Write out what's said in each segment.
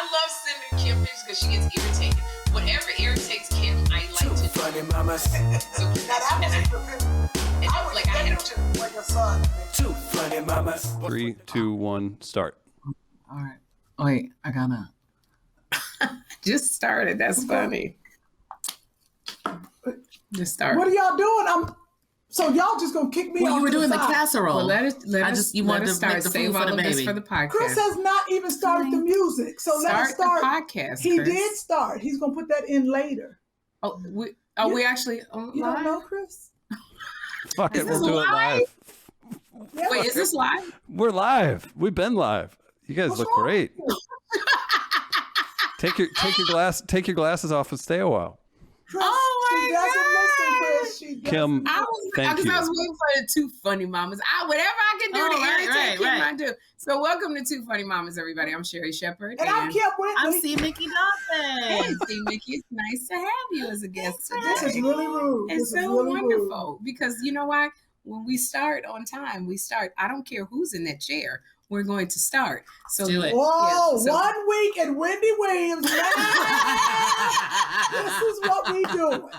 I love sending Kym pictures because she gets irritated. Whatever irritates Kym, I like to do. Funny mamas. So I had like a son. Two funny mamas. 3, 2, 1, start. All right. Wait, I gotta. just started. That's funny. Just started. What are y'all doing? So y'all just gonna kick me off? Well, you were doing the side. casserole. Well, let us you wanted to start. make the Save food all for of the this baby. for the podcast. Chris has not even started the music, so let us start the podcast. He Chris. did start. He's gonna put that in later. Oh, we actually You don't know, Chris? Fuck it, we'll do it live. Yeah. Wait, is this live? We're live. We've been live. You guys look great. Take your glasses off and stay a while. Chris, Oh my she doesn't listen, Chris. She doesn't. Kym, thank you. I was waiting for the Two Funny Mamas. Whatever I can do to irritate Kym, I do. So welcome to Two Funny Mamas, everybody. I'm Sherri Shepherd. And I'm Kym Whitley. I'm Mikki Dawson. Hey, Mikki, it's nice to have you as a guest today. This is really rude. It's This is so really wonderful because you know why? When we start on time, we start. I don't care who's in that chair. We're going to start. So do it. Whoa, Yeah, 1 week and Wendy Williams. This is what we doing.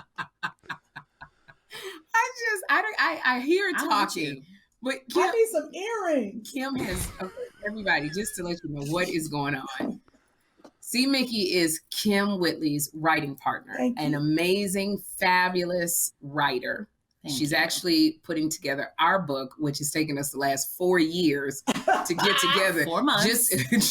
I hear I want talking, you. but I Kym, need some earrings. Kym has everybody just to let you know what is going on. See, Mikki is Kym Whitley's writing partner, Thank you. an amazing, fabulous writer. She's actually putting together our book, which has taken us the last 4 years to get together. 4 months. Just in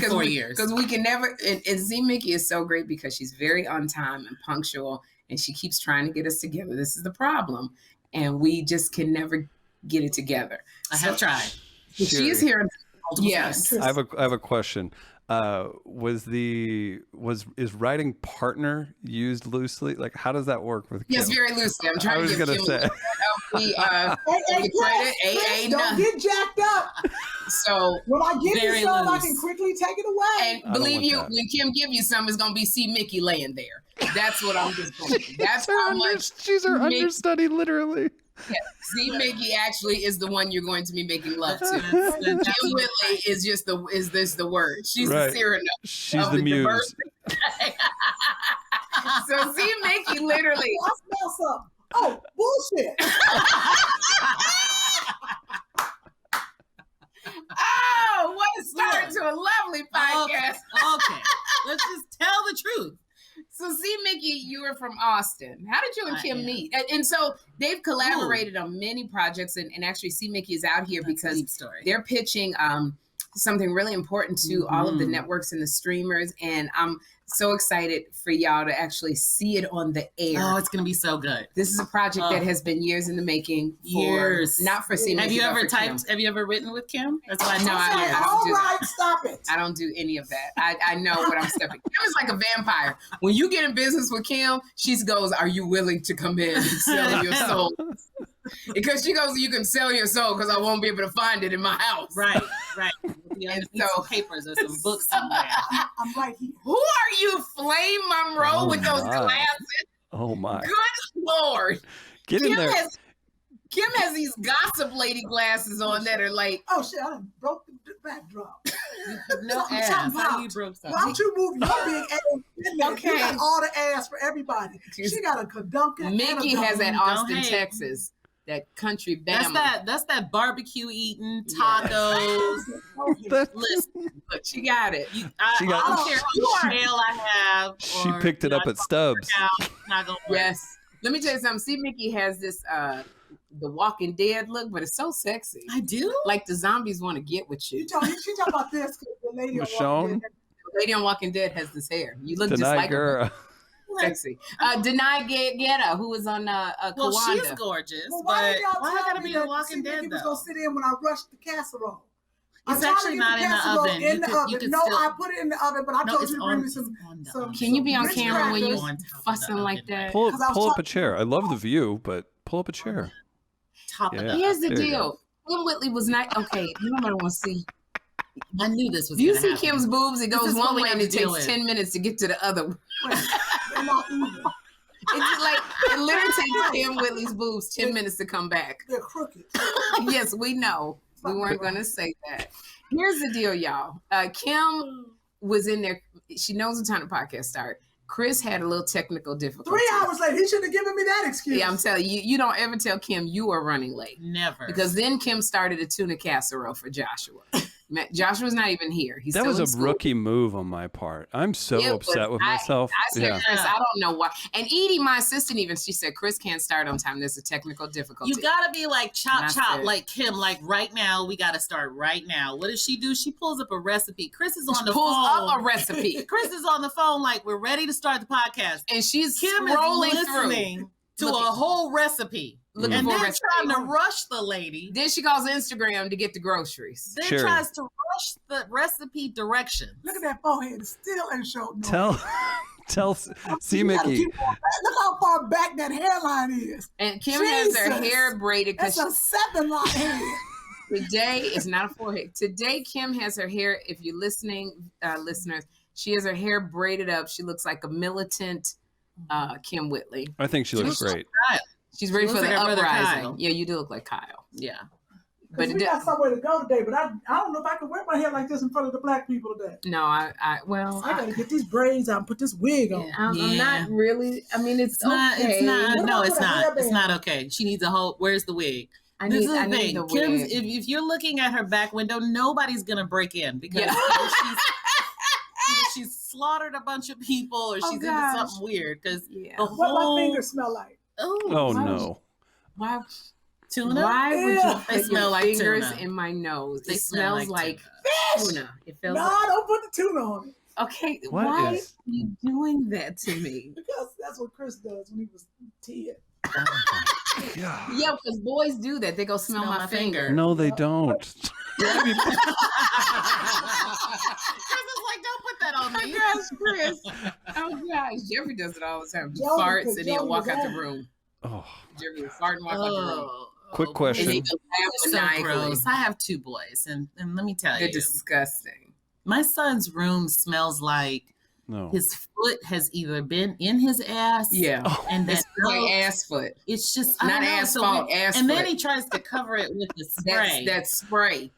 4 years. Because we can never, and Z Mikki is so great because she's very on time and punctual, and she keeps trying to get us together. This is the problem. And we just can never get it together. I have tried. She is here. Yes. Yes. I have a question. Is writing partner used loosely? Like, how does that work with Kym? Yes, very loosely. I'm trying to give Kym say. the Chris, don't get jacked up. So when I give you some, I loose. can quickly take it away. And believe you, that. when Kym give you some, it's gonna be see Mikki laying there. That's what I'm just going to do. That's how much She's her understudy, literally. Yeah. See, Mikki actually is the one you're going to be making love to. Kym Whitley is just the word. She's Right. the Cyrano. She's the muse. So see, Mikki literally. I smell something. Oh, bullshit. Oh, what a start to a lovely podcast. Okay. Let's just tell the truth. So see, Mikki, you were from Austin. How did you and Kym meet? And so they've collaborated on many projects, and actually see Mikki is out here because they're pitching something really important to all of the networks and the streamers. And I'm so excited for y'all to actually see it on the air. Oh, it's going to be so good. This is a project that has been years in the making. Not for C. Have Mikki, you but ever for Kym. have you ever written with Kym? That's why I know. I don't do that. Stop it. I don't do any of that. I know what I'm stepping. Kym is like a vampire. When you get in business with Kym, she goes, "Are you willing to come in and sell your soul?" Because she goes, "You can sell your soul because I won't be able to find it in my house." Right. And so some papers or some books somewhere. I'm right here. Who are you, Flame Monroe, with those glasses? Oh my! Good Lord! Get in there. Kym has these gossip lady glasses on that are like, oh shit! I done broke the backdrop. No ass. How you broke something? Why don't you move your big ass in there? Okay. You got all the ass for everybody. She got a Kadunka. Mikki has at Austin, Texas. That country Bama. That's that barbecue eating tacos. Listen, look, she got it. I don't care how much tail I have. She picked it up at Stubbs. Yes. Let me tell you something. See, Mikki has this the Walking Dead look, but it's so sexy. I do. Like the zombies want to get with you. She talking about this because the lady on Walking Dead has this hair. You look just Denai like girl. her. Sexy. Denai Guetta, who was on well, Kawanda. she's gorgeous, well, why I gotta be a Walking Dead though? though? Was gonna sit in when I rushed the casserole. It's actually not in the oven. In the oven. No, I put it in the oven, but I told you to bring me some. Can you be on camera when you fussing like that? Pull up a chair. I love the view, but pull up a chair. Here's the deal. Kym Whitley was not okay. Nobody want to see. I knew this was. You see Kym's boobs? It goes one way, and it takes 10 minutes to get to the other. It literally takes Kym Whitley's boobs 10 minutes to come back. They're crooked. Yes, we know. We weren't going to say that. Here's the deal, y'all. Kym was in there. She knows what time the podcast started. Chris had a little technical difficulty. 3 hours late. He shouldn't have given me that excuse. Yeah, I'm telling you, you don't ever tell Kym you are running late. Never. Because then Kym started a tuna casserole for Joshua. Joshua's not even here. He's that still was a rookie move on my part. I'm so upset with myself. I said, Chris, I don't know why. And Edie, my assistant, even, she said, Chris can't start on time. There's a technical difficulty. You got to be like chop, like Kym, like right now, we got to start right now. What does she do? She pulls up a recipe. Chris is on the phone. Pulls up a recipe. Chris is on the phone like, we're ready to start the podcast. And she's Kym scrolling is listening to a whole recipe. And then trying to rush the lady. Then she calls Instagram to get the groceries. Then tries to rush the recipe directions. Look at that forehead. It still ain't showing. See, Mikki. Look how far back that hairline is. And Kym has her hair braided. That's a 7-line head. Today is not a forehead. Today, Kym has her hair, if you're listening, listeners, she has her hair braided up. She looks like a militant Kym Whitley. I think she looks great. She's ready for the uprising. Yeah, you do look like Kyle. Yeah. But we got somewhere to go today, but I don't know if I can wear my hair like this in front of the black people today. No, I gotta get these braids out and put this wig on. I'm not really. I mean, it's not. okay. It's not. No, it's not. It's not okay. She needs a whole. Where's the wig? This is the thing. Kym's, if you're looking at her back window, nobody's gonna break in because either she's slaughtered a bunch of people or she's into something weird. Because what my fingers smell like? Oh no! Why? Tuna? Why would you they put smell your like fingers tuna. in my nose? They It smells like tuna. It feels No, like... don't put the tuna on it. Okay, why are you doing that to me? Because that's what Chris does when he was 10. Yeah, because boys do that. They go smell my finger. No, they don't. Chris is like, don't put that on me. Oh, gosh, Chris. Oh, gosh. Jeffrey does it all the time. He farts and he'll walk out the room. Oh. Jeffrey will fart and walk out the room. Quick question. So gross. I have 2 boys, and let me tell you. They're disgusting. My son's room smells like his foot has either been in his ass. Yeah. And it's like ass foot. It's just not asphalt, ass and foot. then he tries to cover it with the spray. That spray.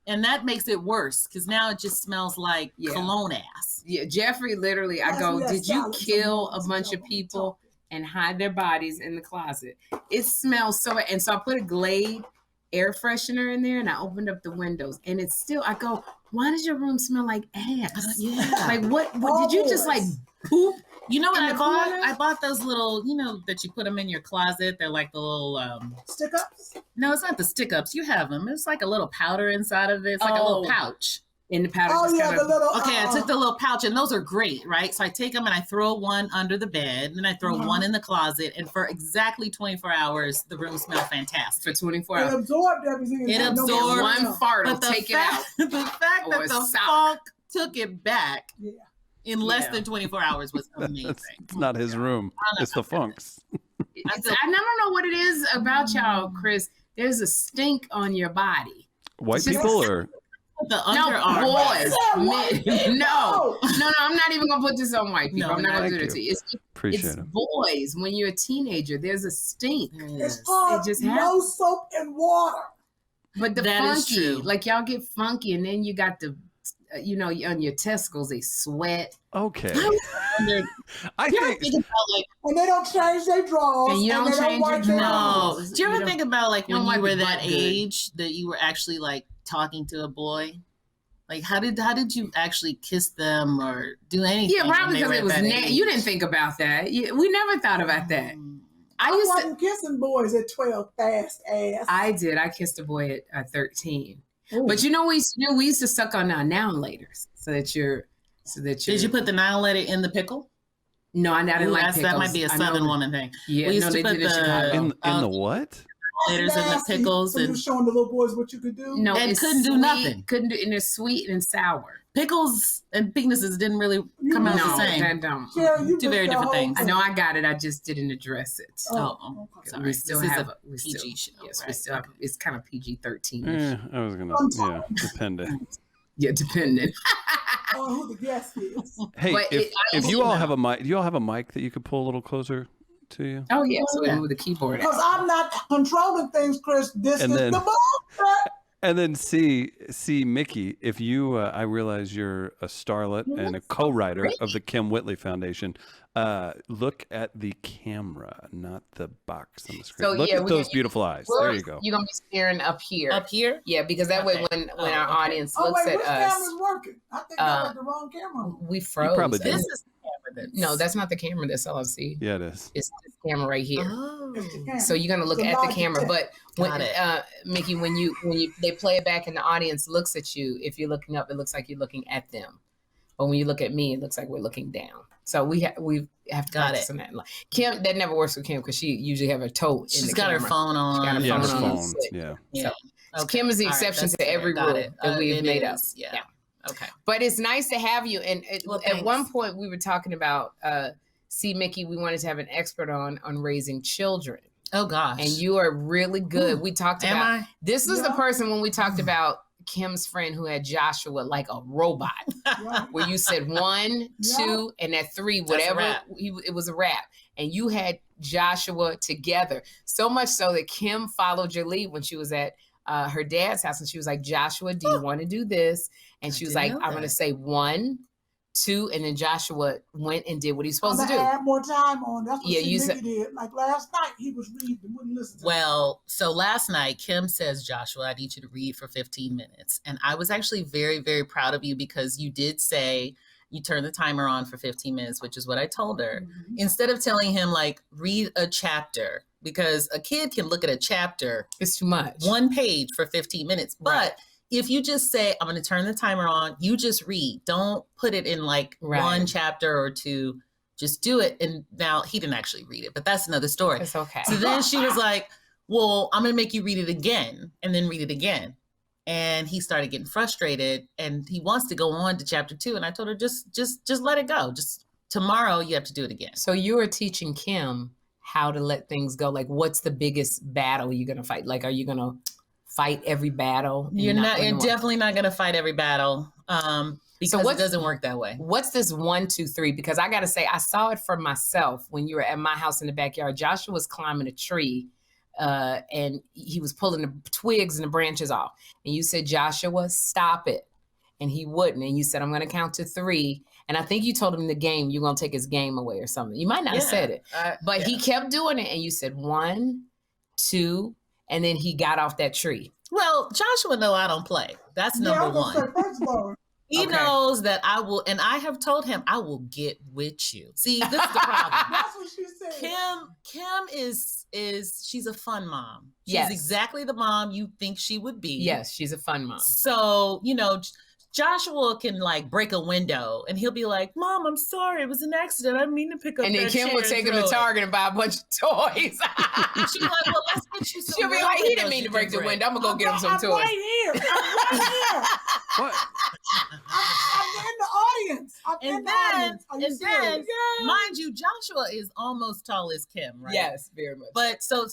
And that makes it worse because now it just smells like cologne ass. Yeah, Jeffrey literally, I go, did you kill a bunch of people and hide their bodies in the closet? It smells so, and so I put a Glade air freshener in there and I opened up the windows and it's still, I go, why does your room smell like ass? Like what did you just like poop? You know what I bought? I bought those little, that you put them in your closet. They're like the little stick ups. No, it's not the stick ups. You have them. It's like a little powder inside of it. It's like a little pouch. In the powder. The little. Okay, I took the little pouch, and those are great, right? So I take them and I throw one under the bed, and then I throw one in the closet, and for exactly 24 hours, the room smells fantastic. For 24 hours, it absorbed everything. It absorbed one fart. Will take it out. The fact that the funk took it back. Yeah. In less than 24 hours was amazing. It's not his room. It's the funks. I don't know what it is about y'all, Chris. There's a stink on your body. White people or? The underarm. Boys. Men. No, I'm not even going to put this on white people. I'm not going to do it to you. It's boys. When you're a teenager, there's a stink. It's called no soap and water. But the funky, like y'all get funky and then you got the, on your testicles, they sweat. Okay. I think and they don't change their drawers. And you don't change your drawers. Do you ever think about like when you were that age that you were actually like talking to a boy? Like how did you actually kiss them or do anything? Yeah, probably because it was you didn't think about that. We never thought about that. I wasn't kissing boys at 12, fast ass. I did. I kissed a boy at 13. Ooh. But you know what we used to do? We used to suck on our now-laters so that you're. Did you put the now-later in the pickle? No, I didn't like pickles. That might be a Southern woman thing. Yeah, we used to put in the what? Now-laters in the pickles. So you were showing the little boys what you could do? No, and couldn't do nothing. Couldn't do, and it's sweet and sour. Pickles and penises didn't really come out the same. No, don't. Sherri, two very different things. I know I got it. I just didn't address it. Oh, sorry. We still have a PG show. Yes, we still have. It's kind of PG-13. I was gonna. Dependent. Yeah, dependent. On who the guest is. Hey, if you all have a mic, do you all have a mic that you could pull a little closer to you? Oh yeah, so we move the keyboard. Because I'm not controlling things, Chris. This is the bullshit. And then see Mikki, if you, I realize you're a starlet and a co-writer of the Kym Whitley Foundation. Look at the camera, not the box on the screen. So, look at those beautiful eyes. There you go. You're gonna be staring up here. Up here? Yeah, because that way when our audience looks at which us, camera's working? I think I got the wrong camera. we froze. probably did. This is the camera No, that's not the camera. That's all I see. Yeah, it is. It's this camera right here. Oh. So you're gonna look It's a at the Logitech. camera, but when Got it. Mikki, when you they play it back and the audience looks at you, if you're looking up, it looks like you're looking at them. But when you look at me, it looks like we're looking down. So we have to practice on that. Kym, that never works with Kym because she usually have her toe in She's the got camera. her phone on. She got her phone on. phone. Yeah. Yeah. So Kym is the exception to every rule that we've made up. Yeah. Okay. But it's nice to have you. And Well, at one thanks. point we were talking about, Mikki, we wanted to have an expert on raising children. Oh gosh. And you are really good. We talked Am about I? this was the person when we talked about Kym's friend who had Joshua like a robot, Right. where you said 1, 2, and at 3, whatever wrap. it was a wrap. And you had Joshua together. So much so that Kym followed your lead when she was at her dad's house. And she was like, Joshua, do you want to do this? And she was like, didn't know I'm going to that. say 1, 2, and then Joshua went and did what he's supposed I'm to do. gonna add more time on. That's what Yeah, you Mikki did. Like last night, he was reading and wouldn't listen to me. Well, so last night, Kym says, Joshua, I need you to read for 15 minutes. And I was actually very, very proud of you because you did say you turned the timer on for 15 minutes, which is what I told her. Mhm. Instead of telling him, like, read a chapter, because a kid can look at a chapter, It's too much. 1 page for 15 minutes. Right. But if you just say, I'm going to turn the timer on, you just read. Don't put it in like Right. 1 chapter or 2. Just do it. And now he didn't actually read it, but that's another story. It's okay. So then she was like, well, I'm going to make you read it again and then read it again. And he started getting frustrated and he wants to go on to chapter 2. And I told her, just let it go. Just tomorrow you have to do it again. So you are teaching Kym how to let things go. Like, what's the biggest battle you're gonna fight? Like, are you gonna fight every battle? You're win one? definitely not going to fight every battle because it doesn't work that way. What's this 1, 2, 3? Because I gotta say, I saw it for myself when you were at my house in the backyard. Joshua was climbing a tree, and he was pulling the twigs and the branches off. And you said, Joshua, stop it. And he wouldn't. And you said, I'm gonna count to 3. And I think you told him the game, you're gonna take his game away or something. You might not have said it, but he kept doing it. And you said 1, 2, and then he got off that tree. Well, Joshua know I don't play. That's Yeah, I number was gonna one. say, first of all, He Okay. knows that I will, and I have told him I will get with you. See, this is the problem. that's what she said. Kym is she's a fun mom. She's Yes. exactly the mom you think she would be. Yes, she's a fun mom. So, Joshua can like break a window and he'll be like, Mom, I'm sorry. It was an accident. I didn't mean to pick up And then that Kym chair will and take him throw to it." Target and buy a bunch of toys. She's like, well, let's get you some She'll be real like, he didn't windows mean to you break can the window. I'm gonna go get him some I'm toys. right here. I'm right here. What? I'm in the audience. I'm in And the then, audience. Are you and then, serious? mind you, Joshua is almost tall as Kym, right? Yes, very much. But so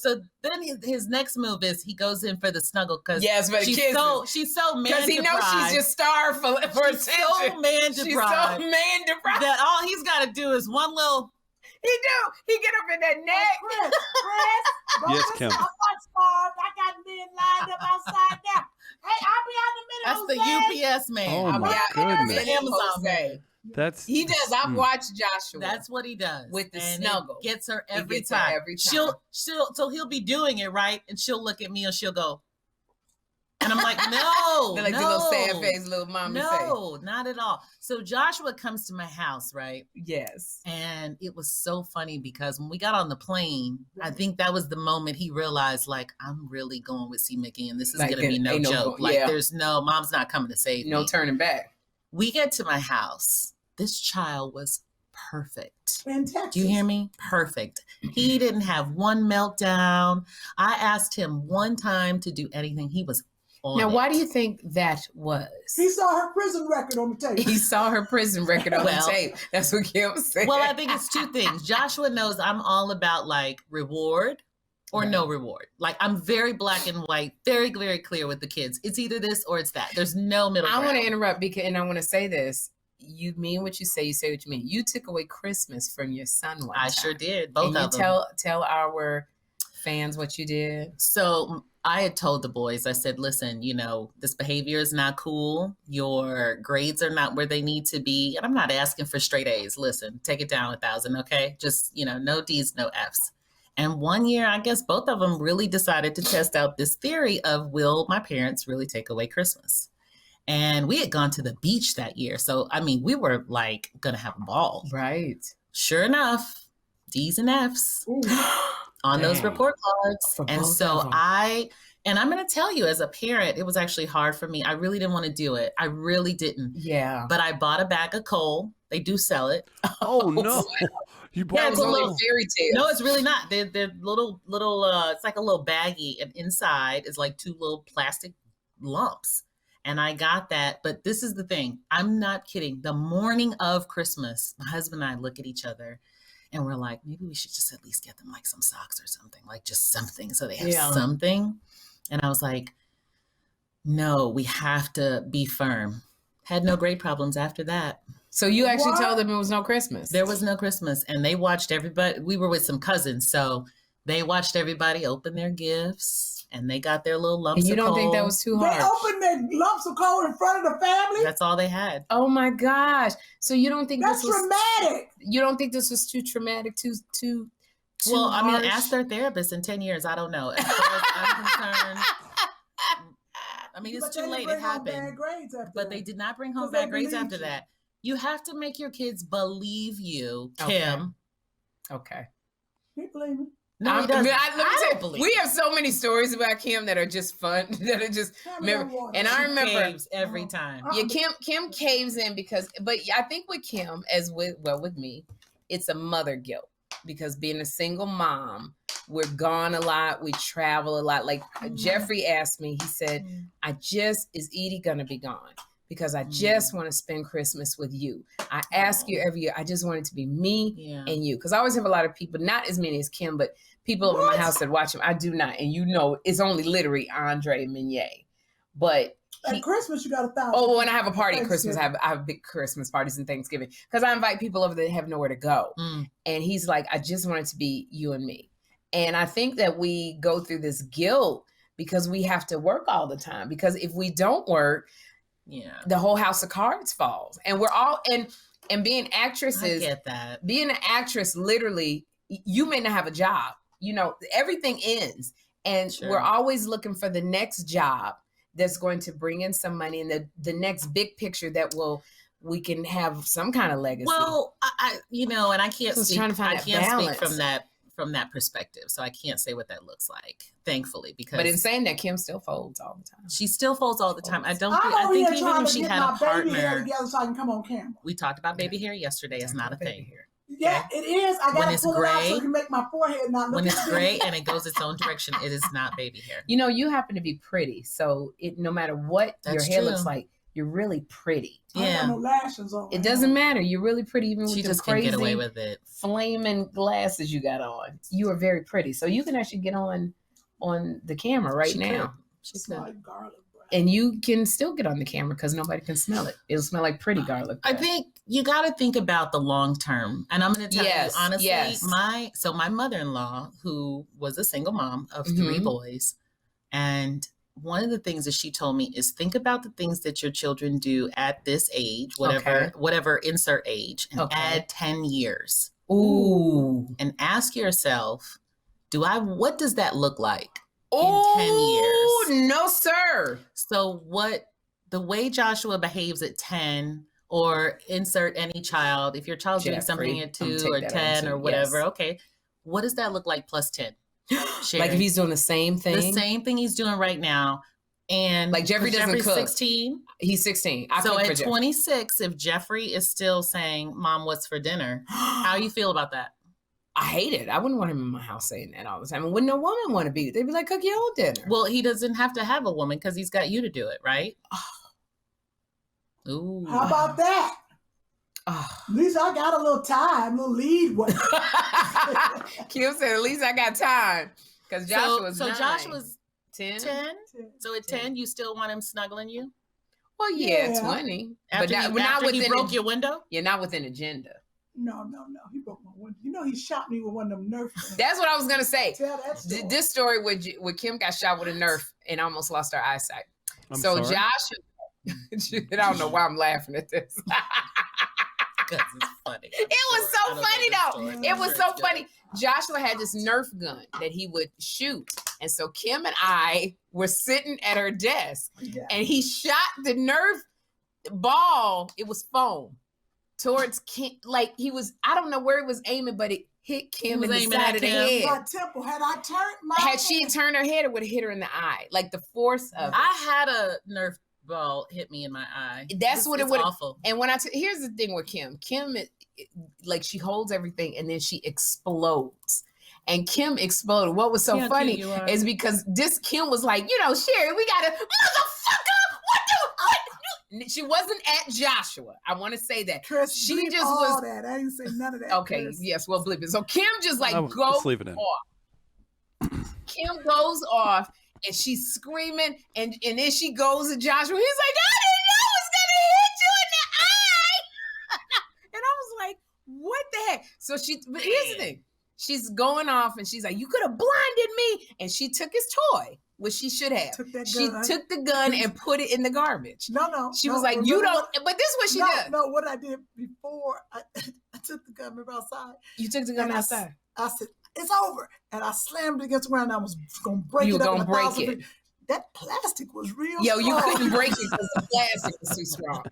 then his next move is he goes in for the snuggle because Yes, but the kids, she's so man because he knows she's just starved for she's attention. so man She's so deprived man deprived. that all he's got to do is one little. He do. He get up in that neck. Chris, don't Yes, listen. Kym. I'm not starved. I got men lined up outside now. Hey, I'll be out in the minute. That's the Jose. UPS man. Oh I'll be my out in a goodness. minute, Amazon Jose. That's He does. I've watched Joshua. That's what he does With the and snuggle. It gets her He every gets her time. every time. So he'll be doing it right, and she'll look at me and she'll go, and I'm like, no, They're like no, the little sad face, little mommy face. no, not at all. So Joshua comes to my house, right? Yes. And it was so funny because when we got on the plane, I think that was the moment he realized, like, I'm really going with Mikki, and this is Like, going to be no ain't no joke. go- Like, yeah. there's mom's not coming to save No me. turning back. We get to my house. This child was perfect. In Texas. Do you hear me? Perfect. He didn't have one meltdown. I asked him one time to do anything. He was on Now, it. why do you think that was? He saw her prison record on the tape. He saw her prison record on Well- the tape. That's what Kym was saying. Well, I think it's 2 things. Joshua knows I'm all about like reward or Right. no reward. Like I'm very black and white, very, very clear with the kids. It's either this or it's that. There's no middle I ground. want to interrupt because, and I want to say this. You mean what you say what you mean. You took away Christmas from your son one I time. sure did. Both Can of you them. tell our fans what you did? So I had told the boys, I said, listen, this behavior is not cool. Your grades are not where they need to be. And I'm not asking for straight A's. Listen, take it down 1,000, okay? Just, no D's, no F's. And one year, I guess both of them really decided to test out this theory of, will my parents really take away Christmas? And we had gone to the beach that year. So, we were like going to have a ball. Right. Sure enough, D's and F's. On those report cards. And so I'm going to tell you, as a parent, it was actually hard for me. I really didn't want to do it. I really didn't. Yeah. But I bought a bag of coal. They do sell it. Oh, no. You bought it's a little fairy tale. No, it's really not. They're little, it's like a little baggie. And inside is like 2 little plastic lumps. And I got that. But this is the thing. I'm not kidding. The morning of Christmas, my husband and I look at each other. And we're like, maybe we should just at least get them like some socks or something, like just something so they have something. And I was like, no, we have to be firm. Had no grade problems after that. So you actually told them it was no Christmas? There was no Christmas. And they watched everybody. We were with some cousins. So they watched everybody open their gifts. And they got their little lumps of coal. And you don't think that was too hard? They opened their lumps of coal in front of the family? That's all they had. Oh my gosh. So you don't think that's this was traumatic? You don't think this was too traumatic, too well, harsh? Ask their therapist in 10 years. I don't know. As far as I'm concerned, it's too late. It happened. But they did not bring home bad grades after that. You have to make your kids believe you, Kym. Okay. He believe me. No, I don't believe. We have so many stories about Kym that are just fun. That are just and I remember caves every time. Yeah, Kym caves in but I think with Kym, as with me, it's a mother guilt because being a single mom, we're gone a lot, we travel a lot. Like Jeffrey asked me, he said, is Edie gonna be gone? Because I just want to spend Christmas with you. I ask you every year. I just want it to be me and you. Because I always have a lot of people, not as many as Kym, but people over my house that watch him. I do not. And it's only literally Andre and Mignet. But at Christmas, you got 1,000. Oh, when I have a party at Christmas, I have big Christmas parties and Thanksgiving. Because I invite people over that have nowhere to go. And he's like, I just want it to be you and me. And I think that we go through this guilt because we have to work all the time. Because if we don't work, the whole house of cards falls. And we're all and being actresses. I get that. Being an actress, literally, you may not have a job. Everything ends. And we're always looking for the next job that's going to bring in some money and the next big picture that we can have some kind of legacy. Well, and I can't speak balance from that perspective. So I can't say what that looks like, thankfully, because. But in saying that, Kym still folds all the time. She still folds all the time. I think even if she had a partner. Together so I can come on camera. We talked about baby hair yesterday. It's not a thing here. Yeah, it is. I got to pull it out so you can make my forehead not look. When it's gray and it goes its own direction, it is not baby hair. You happen to be pretty, so no matter what your hair looks like, you're really pretty. I got no lashes on. It doesn't matter. You're really pretty, even with she the just crazy can get away with it. Flaming glasses you got on. You are very pretty, so you can actually get on the camera right now. She's like garlic. And you can still get on the camera because nobody can smell it. It'll smell like pretty garlic bread. I think you got to think about the long term. And I'm going to tell you honestly, my mother-in-law, who was a single mom of 3 boys, and one of the things that she told me is think about the things that your children do at this age, whatever insert age, and add 10 years. Ooh. And ask yourself, what does that look like? In 10 years. No, sir. So the way Joshua behaves at 10 or insert any child, if your child's doing something at 2 or 10 or whatever, okay, what does that look like plus 10? Sherri? Like if he's doing the same thing? The same thing he's doing right now. And like Jeffrey's cook. 16. He's 16. So at 26, if Jeffrey is still saying, Mom, what's for dinner? How you feel about that? I hate it. I wouldn't want him in my house saying that all the time. And wouldn't a woman want to be? They'd be like, cook your own dinner. Well, he doesn't have to have a woman because he's got you to do it, right? Ooh. How about that? At least I got a little time, a little lead way. Kym said, at least I got time. Because Joshua's 9. Joshua's 10. 10? So at 10, you still want him snuggling you? Well, yeah. 20. After he broke your window? Yeah, not with an agenda. No. He broke my window. You know, he shot me with one of them Nerf guns. That's what I was gonna say. Tell that story. This story with Kym got shot with a Nerf and almost lost her eyesight. I'm sorry? Josh, I don't know why I'm laughing at this. Because it's funny. It was so funny though. It was so funny. Joshua had this Nerf gun that he would shoot. And so Kym and I were sitting at her desk and he shot the Nerf ball. It was foam towards Kym. Like he was, I don't know where he was aiming, but it hit Kym in the side of the head. My temple. Had she turned her head, it would have hit her in the eye. Like the force of it. I had a Nerf ball hit me in my eye. That's what it would. Awful. And when here's the thing with Kym. Kym, like she holds everything and then she explodes. And Kym exploded. What was so funny is because this Kym was like, Sherri, we gotta motherfucker. What? She wasn't at Joshua. I want to say that. Chris, she just all was. That. I didn't say none of that. Okay. Chris. Yes. Well, bleep it. So Kym just like goes off. Kym goes off. And she's screaming, and then she goes to Joshua. He's like, I didn't know it was gonna hit you in the eye. And I was like, what the heck? But here's the thing. She's going off, and she's like, you could have blinded me. And she took his toy, which she should have. She took the gun and put it in the garbage. No. She was like, you don't. But this is what she did. No, what I did before, I took the gun outside. You took the gun outside. I said, it's over. And I slammed it against the ground. I was going to break it up. You were going to break it. That plastic was real strong. You couldn't break it because the plastic was too strong.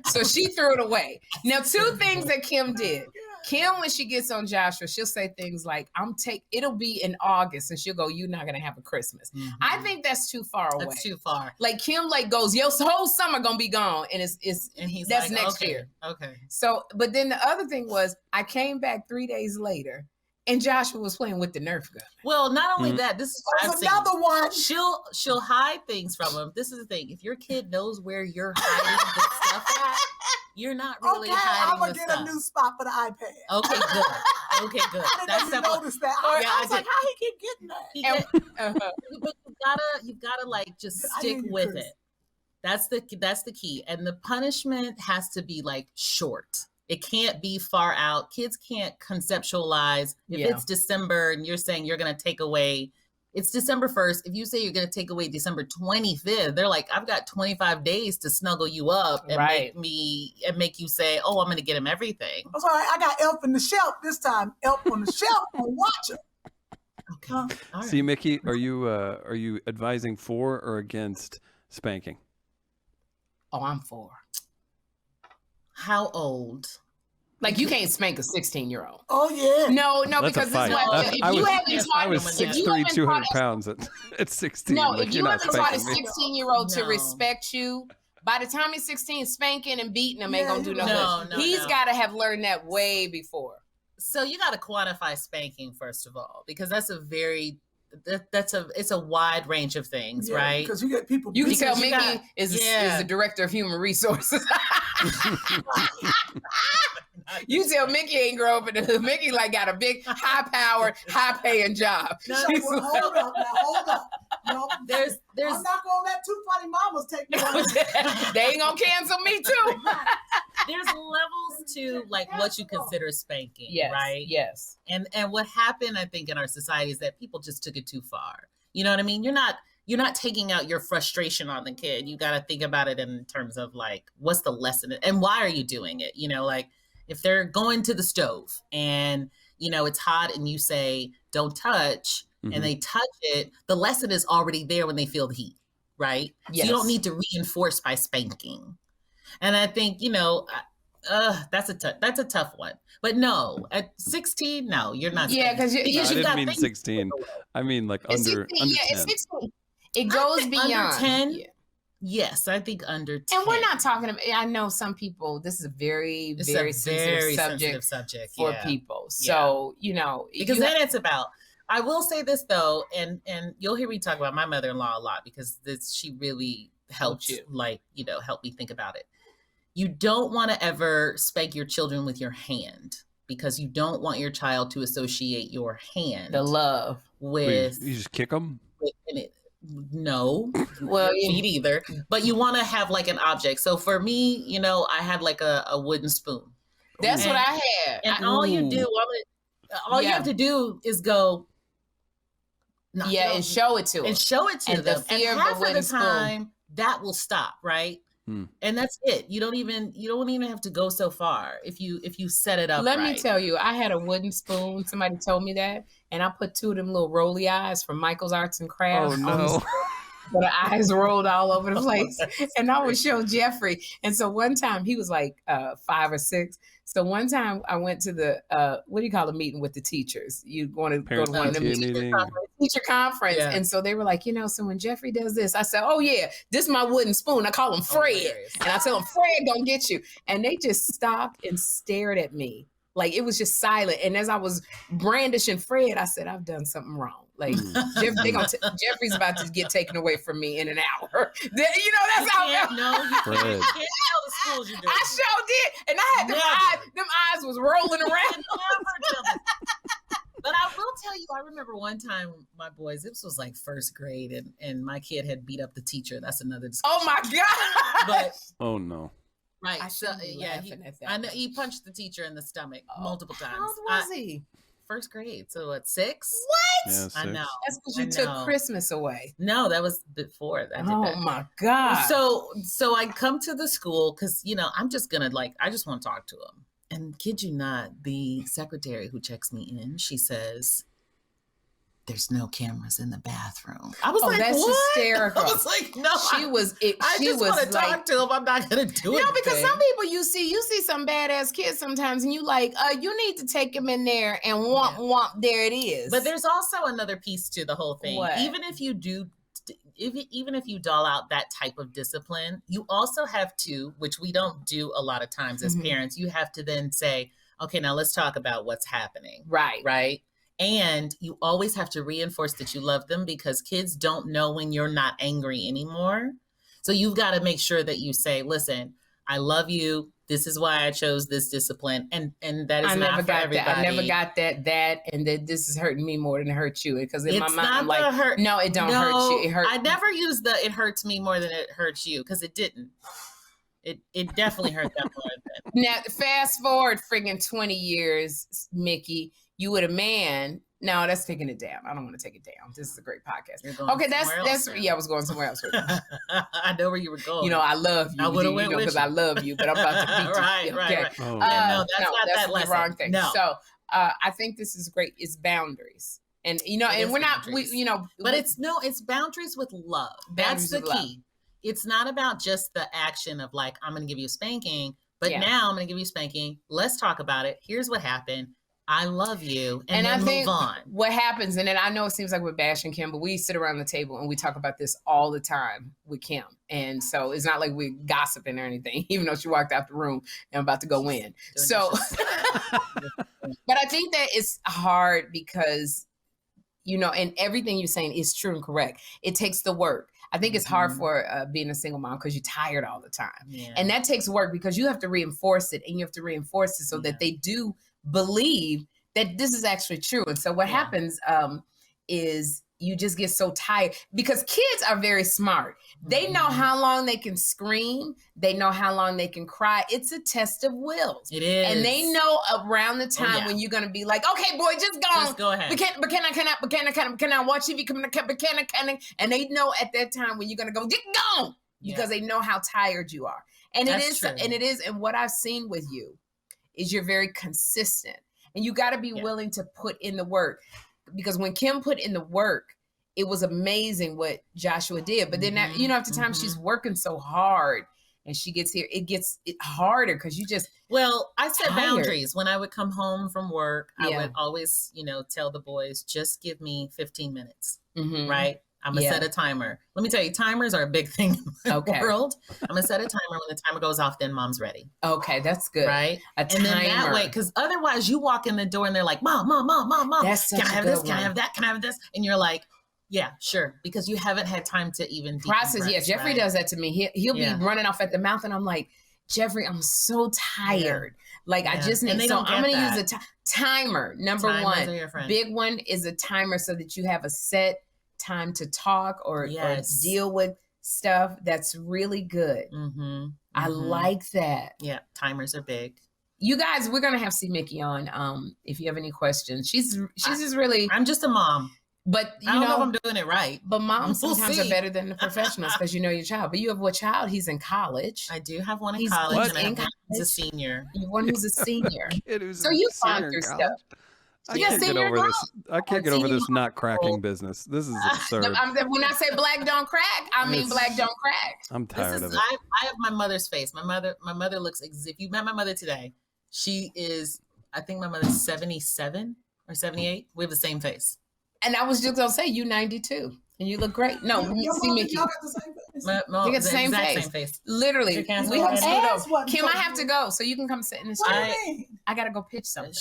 So she threw it away. Now, two things that Kym did. Kym, when she gets on Joshua, she'll say things like, it'll be in August. And she'll go, you're not going to have a Christmas. Mm-hmm. I think that's too far away. That's too far. Like Kym goes, your whole summer going to be gone. And that's next year. Okay. So, but then the other thing was I came back 3 days later. And Joshua was playing with the Nerf gun. Well, not only that, this is what I've seen. Another one. She'll hide things from him. This is the thing. If your kid knows where you're hiding the stuff at, you're not really hiding the stuff. I'm going to get a new spot for the iPad. Okay, good. Okay, good. I didn't notice that. I was like, how he keep getting that? But you've gotta like just stick with it. That's the key. And the punishment has to be like short. It can't be far out. Kids can't conceptualize. If it's December and you're saying you're going to take away, it's December 1st. If you say you're going to take away December 25th, they're like, I've got 25 days to snuggle you up and make you say, oh, I'm going to get him everything. I'm sorry, I got Elf on the Shelf this time. Elf on the Shelf and watch him. Okay. All right. See, Mikki, are you advising for or against spanking? Oh, I'm for. How old? Like you can't spank a 16-year-old. Oh yeah. No, that's because this is I what was 6'3", 200 pounds at 16. No, like, if you haven't taught a 16-year-old to respect you, by the time he's 16, spanking and beating him ain't gonna do no good. He's got to have learned that way before. So you got to quantify spanking first of all, because that's it's a wide range of things, right? Because you get people. You can tell Mikki is the director of human resources. You tell Mikki ain't grow up in Mikki got a big, high-powered, high-paying job. Hold up. No, I'm not gonna let two funny mamas take me on. They ain't gonna cancel me too. There's levels to like what you consider spanking, right? Yes. And what happened, I think, in our society is that people just took it too far. You know what I mean? You're not taking out your frustration on the kid. You got to think about it in terms of like, what's the lesson and why are you doing it? Like if they're going to the stove and, it's hot and you say, don't touch, and they touch it, the lesson is already there when they feel the heat, right? Yes. So you don't need to reinforce by spanking. And I think, that's a tough one. But no, at 16, no, you're not. Yeah, because I didn't mean 16. I mean like under 10. It's 16. It goes beyond. Under 10? Yeah. Yes, I think under 10. And we're not talking about, I know some people, this is a very, very sensitive subject for people. So, because then it's about, I will say this though, and you'll hear me talk about my mother-in-law a lot because she really helped help me think about it. You don't want to ever spank your children with your hand because you don't want your child to associate your hand. The love. You just kick them? No. Well, feet either. But you want to have like an object. So for me, I had like a wooden spoon. That's what I had. And all you do, all you have to do is go. And show it to them. And show it to them. The fear and of half the wooden spoon. time, that will stop, right? And that's it. You don't even have to go so far if you set it up. Let me tell you, I had a wooden spoon. Somebody told me that, and I put 2 of them little roly eyes from Michael's Arts and Crafts. Oh no. But the eyes rolled all over the place. And I would show Jeffrey. And so one time he was like 5 or 6. So one time I went to the, what do you call a meeting with the teachers? You want to go to one of them teacher conference. Yeah. And so they were like, so when Jeffrey does this, I said, oh yeah, this is my wooden spoon. I call him Fred. And I tell him, Fred gonna get you. And they just stopped and stared at me. Like it was just silent. And as I was brandishing Fred, I said, I've done something wrong. Like Jeffrey's about to get taken away from me in an hour. That's how. You can't tell the schools you're doing. I sure did, and I had them eyes was rolling around. But I will tell you, I remember one time my boys. This was like first grade, and my kid had beat up the teacher. That's another discussion. Oh my god! But oh no. Right. I know he punched the teacher in the stomach multiple times. How old was he? First grade. So at 6. What? Yeah, 6. I know. That's because you took Christmas away. No, that was before that. My God. So I come to the school because, I'm just going to I just want to talk to him. And kid you not, the secretary who checks me in, she says, there's no cameras in the bathroom. I was like, that's what? Hysterical. I was like, no. I just want to talk to him. I'm not going to do it. No, because some people you see some badass kids sometimes, and you like, you need to take them in there and womp, there it is. But there's also another piece to the whole thing. What? Even if you doll out that type of discipline, you also have to, which we don't do a lot of times as parents, you have to then say, okay, now let's talk about what's happening. Right. Right. And you always have to reinforce that you love them because kids don't know when you're not angry anymore. So you've got to make sure that you say, listen, I love you. This is why I chose this discipline. And that is not for everybody. I never got that, and that this is hurting me more than it hurts you. Because in my mind, I'm like, no, it don't hurt you. It hurts. I never used it hurts me more than it hurts you because it didn't. It definitely hurt that more. Now, fast forward friggin' 20 years, Mikki, you with a man. No, that's taking it down. I don't want to take it down. This is a great podcast. Okay, that's I was going somewhere else. I know where you were going. I love you. I would have went with because I love you, but I'm about to beat you. Right. Oh. No, that's not that the wrong thing. No. So I think this is great. It's boundaries, and and we're not. But it's boundaries with love. That's the key. It's not about just the action of like I'm going to give you a spanking, but now I'm going to give you a spanking. Let's talk about it. Here's what happened. I love you, and then I think move on. What happens, and then I know it seems like we're bashing Kym, but we sit around the table and we talk about this all the time with Kym. And so it's not like we're gossiping or anything, even though she walked out the room and I'm about to go in. So, but I think that it's hard because, and everything you're saying is true and correct. It takes the work. I think it's hard for being a single mom because you're tired all the time. Yeah. And that takes work because you have to reinforce it, and you have to reinforce it so that they do believe that this is actually true. And so what happens is you just get so tired because kids are very smart. They know how long they can scream. They know how long they can cry. It's a test of wills. It is. And they know around the time when you're going to be like, okay, boy, just go. Just go ahead. But can I watch TV? And they know at that time when you're going to go, get gone, because they know how tired you are. And That's true. And what I've seen with you is you're very consistent, and you got to be willing to put in the work, because when Kym put in the work, it was amazing what Joshua did. But then after time she's working so hard and she gets here, it gets harder because you just, I set boundaries. When I would come home from work, I would always, tell the boys, just give me 15 minutes, right? I'm going to set a timer. Let me tell you, timers are a big thing in the world. I'm going to set a timer. When the timer goes off, then mom's ready. Okay, that's good. Right? A timer. And then that way, because otherwise you walk in the door and they're like, Mom. That's Can I have this? Can I have that? Can I have this? And you're like, yeah, sure. Because you haven't had time to even process. Yeah, Jeffrey does that to me. He'll be running off at the mouth and I'm like, Jeffrey, I'm so tired. Like I just need, so I'm going to use a timer. Number one, big one is a timer so that you have a set time to talk or deal with stuff. That's really good. I like that. Yeah, timers are big. you guys, we're gonna have Mikki on. If you have any questions, she's just really. I'm just a mom. But I don't know if I'm doing it right. But moms sometimes are better than the professionals because you know your child. But you have what child? He's in college. I do have one in college, and I have one who's a senior. You have one who's a senior. So you've gone through stuff. I can't get over this. I can't get over this not cracking business. This is absurd. When I say black don't crack, I mean black don't crack. I'm tired of it. I have my mother's face. My mother looks if you met my mother today, she is. I think my mother's 77 or 78. We have the same face. And I was just gonna say you 92 and you look great. No, you see Mikki. Y'all got the same face. You got the same face. Literally. We have Kym, I have to go, so you can come sit in this chair. I gotta go pitch something.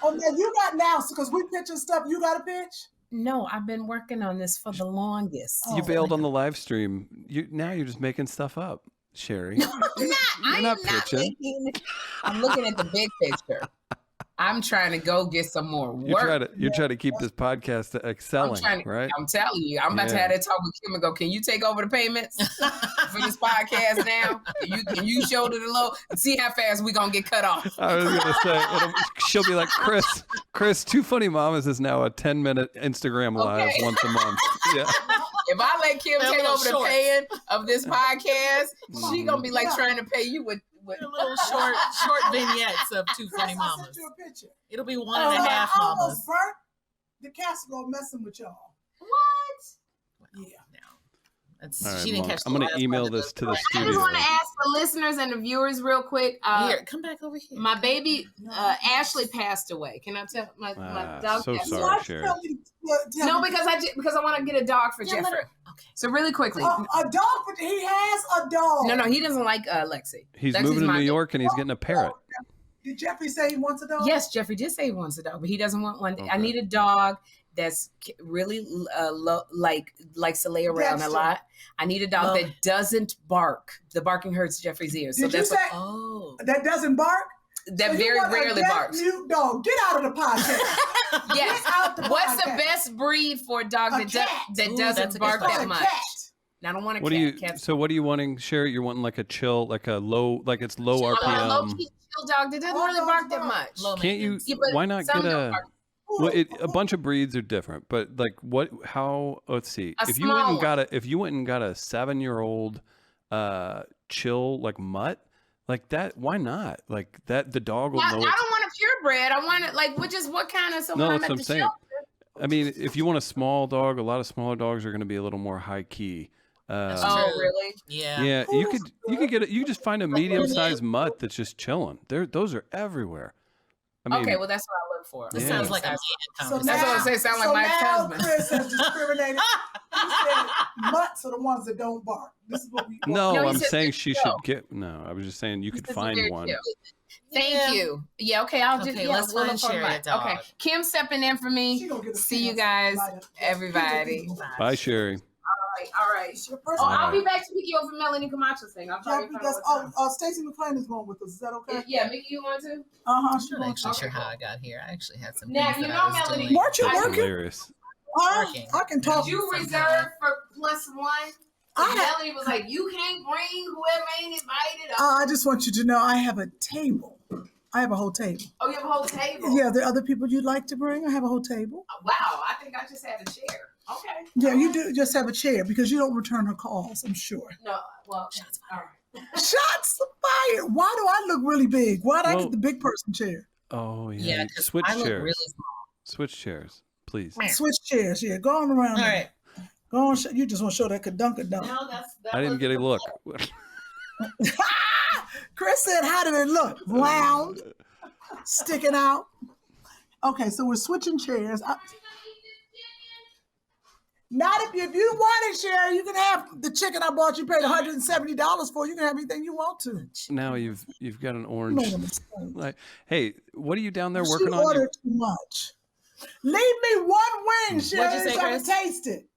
Oh, man, you got now, because we pitching stuff. You got to pitch? No, I've been working on this for the longest. You bailed on the live stream. Now you're just making stuff up, Sherri. No, I'm not. I'm not pitching. I'm looking at the big picture. I'm trying to go get some more work. You're trying to keep this podcast excelling, right? I'm telling you, I'm about to have that talk with Kym and go, can you take over the payments for this podcast now? Can you shoulder the load and see how fast we're going to get cut off? I was going to say, she'll be like, Chris, Two Funny Mamas is now a 10-minute Instagram live once a month. Yeah. If I let Kym take over the paying of this podcast, she going to be like trying to pay you with little short vignettes of Two Funny Mamas. I sent you a picture. It'll be 1.5 mamas. I almost burnt the casserole messing with y'all. What? Yeah. She didn't catch. I'm going to email this to the studio. I just want to ask the listeners and the viewers real quick. Here, come back over here. My baby Ashley passed away. Can I tell my dog? So sorry, Sherri. No, because I want to get a dog for Jeffrey. Okay. So really quickly, a dog. He has a dog. No, he doesn't like Lexi. He's moving to New York and he's getting a parrot. Did Jeffrey say he wants a dog? Yes, Jeffrey did say he wants a dog, but he doesn't want one. Okay. I need a dog that's really likes to lay around a lot. I need a dog that doesn't bark. The barking hurts Jeffrey's ears. So that's that doesn't bark. That so very rarely barks. Mute dog, get out of the podcast. Yes. What's the best breed for a dog that doesn't bark that much? Now, I don't want a cat. So what are you wanting, Sherri? You're wanting like a chill, like a low, like it's low RPM. Low-key chill dog that doesn't really bark that much. Can't you? Why not get a? Well, a bunch of breeds are different, but like what? How? Let's see. If you went and got a 7-year-old, chill like mutt, like that. Why not? Like that, the dog will know. I don't want a purebred. I want it like which is what kind of. So no, that's what I'm saying. I mean, if you want a small dog, a lot of smaller dogs are going to be a little more high key. Really? Yeah. Yeah. You could get it. You just find a medium-sized mutt that's just chilling. Those are everywhere. I mean, okay, well that's what I look for. This sounds like a so that's what I say. Sound like my ex-husband. Chris has discriminated. He said mutts are the ones that don't bark. This is what we. No, I'm saying she should get. No, I was just saying you could find one. Thank you. Yeah. Okay. I'll just. Let's find Sherri a dog. Okay. Kym stepping in for me. See you guys, everybody. Bye, Sherri. All right. I'll be back to Mikki over Melanie Camacho's thing. I'll try to Stacey McClain is going with us. Is that okay? Yeah, Mikki, you want to? Sure. I'm not actually sure how I got here. I actually had some. Now you know Melanie. Weren't you working? Hilarious. I can talk. Did you reserve for +1? Melanie was like, you can't bring whoever ain't invited. I just want you to know I have a table. I have a whole table. Oh, you have a whole table? Yeah, there are other people you'd like to bring? I have a whole table. Oh, wow, I think I just had a chair. Okay. Yeah, you do just have a chair because you don't return her calls, I'm sure. No, well, shots fired. Shots fired. Why do I look really big? Why do I get the big person chair? Oh, yeah. Switch chairs. Really switch chairs, please. Switch chairs, yeah. Go on around. All right. Go on. You just want to show that kadunk-a-dunk. No, I didn't get a look. Chris said, how did it look? Round, sticking out. Okay, so we're switching chairs. Not if you want it, Sherri. You can have the chicken I bought you paid $170 for. You can have anything you want to. Now you've got an orange. Like, hey, what are you down there working on? She ordered too much. Leave me one wing, Sherri. What'd you say, Chris? So I can taste it.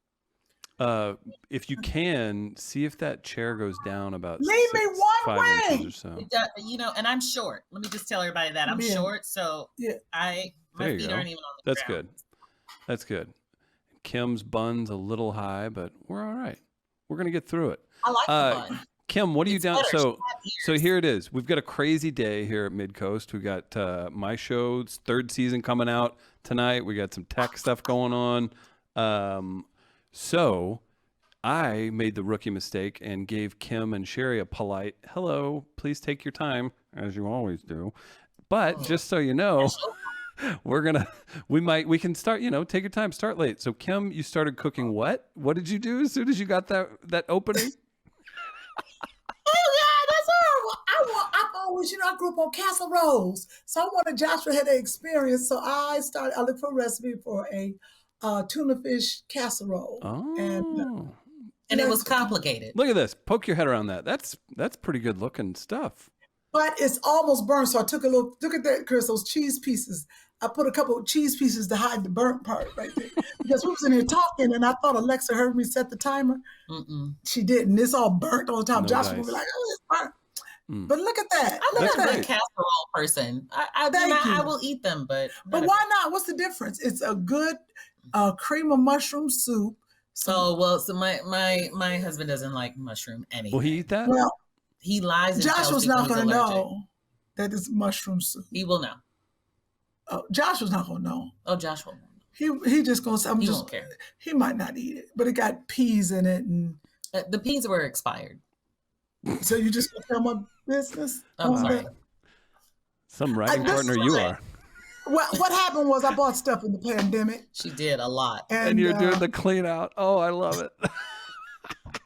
If you can, see if that chair goes down about Leave me one 5 wing. inches or so. You know, and I'm short. Let me just tell everybody that I'm short, so my feet aren't even on the ground. Good. That's good. Kym's bun's a little high, but we're all right. We're gonna get through it. I like the bun. Kym, what are you down? So here it is. We've got a crazy day here at Midcoast. We got my show's 3rd season coming out tonight. We got some tech stuff going on. So I made the rookie mistake and gave Kym and Sherri a polite hello. Please take your time, as you always do. But just so you know, we can start. Take your time. Start late. So Kym, you started cooking what? What did you do as soon as you got that opening? Oh yeah, that's horrible. I always, I grew up on casseroles, so I wanted Joshua had the experience. So I looked for a recipe for a tuna fish casserole. Oh, and it was complicated. Look at this. Poke your head around that. That's pretty good looking stuff. But it's almost burnt, so I took look at that, Chris. Those cheese pieces. I put a couple of cheese pieces to hide the burnt part right there. Because we was in here talking, and I thought Alexa heard me set the timer. She didn't. It's all burnt all the time. No Joshua dice. would be like, "Oh, it's burnt." But look at that. I'm Look not at a that. casserole person. I will eat them, but why not? What's the difference? It's a good cream of mushroom soup. So my husband doesn't like mushroom anything. Will he eat that? Well, he lies and tells Joshua's people not he's going to allergic. know that it's mushroom soup. He will know. Oh, Joshua's not going to know. Oh, Joshua. He just going to say, He won't care. He might not eat it, but it got peas in it. And The peas were expired. so you just going to tell my business? I'm sorry. Some writing partner you are. Well, what happened was I bought stuff in the pandemic. She did a lot. And you're doing the clean out. Oh, I love it.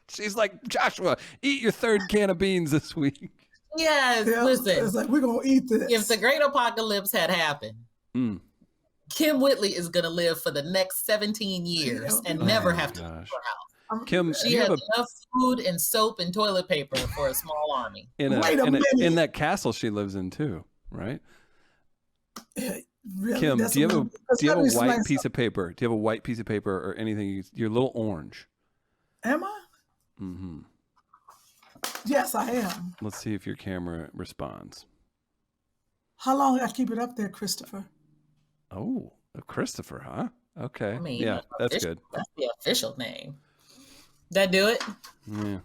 She's like, Joshua, eat your 3rd can of beans this week. Yes, listen. It's like, we're going to eat this. If the great apocalypse had happened, Kym Whitley is going to live for the next 17 years and never have to leave her house. Kym, She has enough food and soap and toilet paper for a small army. in that castle she lives in too, right? Really, Kym, do you have a white piece of paper? Do you have a white piece of paper or anything? You're a little orange. Am I? Mm-hmm. Yes, I am. Let's see if your camera responds. How long I keep it up there, Christopher? Oh, Christopher, huh? Okay. I mean, yeah, that's good. That's the official name. That do it? Yeah.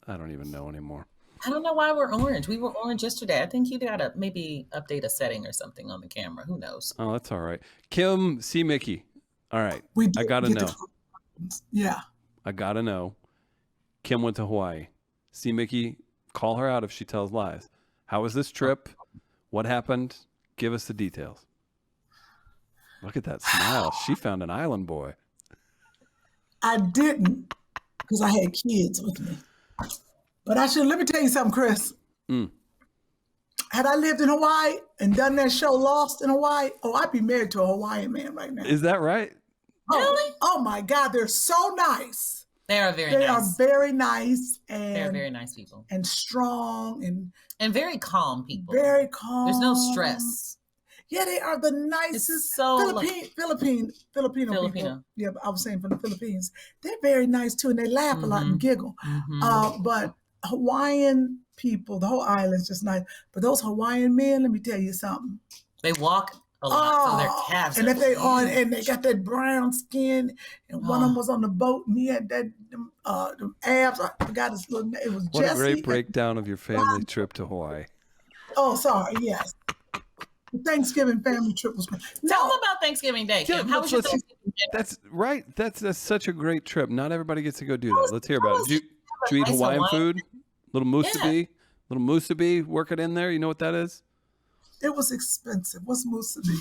I don't even know anymore. I don't know why we're orange. We were orange yesterday. I think you gotta maybe update a setting or something on the camera. Who knows? Oh, that's all right. Kym, see Mikki. All right. I gotta know. Yeah. I gotta know. Kym went to Hawaii. See Mikki, call her out if she tells lies. How was this trip? What happened? Give us the details. Look at that smile. She found an island boy. I didn't, because I had kids with me. But let me tell you something, Chris. Had I lived in Hawaii and done that show Lost in Hawaii, I'd be married to a Hawaiian man right now. Is that right? Really? Oh my God, they're so nice. They are very They nice. are very nice and They're very nice people. and strong and very calm people. very calm. There's no stress. Yeah, they are the nicest. It's so Filipino people. Yeah, I was saying from the Philippines. They're very nice too, and they laugh a lot and giggle. But Hawaiian people, the whole island's just nice. But those Hawaiian men, let me tell you something. They walk a lot, so their calves. And if they and they got that brown skin, and one of them was on the boat, and he had that them abs. I forgot his little name. It was What Jesse. a great breakdown of your family trip to Hawaii. Oh, sorry. Yes. The Thanksgiving family trip was great. Tell them about Thanksgiving Day, Kym. How was your Thanksgiving Day? That's right. That's such a great trip. Not everybody gets to go do that. Let's hear about it. Did you eat Hawaiian food? Little musubi? Little musubi? Work it in there. You know what that is? It was expensive. What's musubi?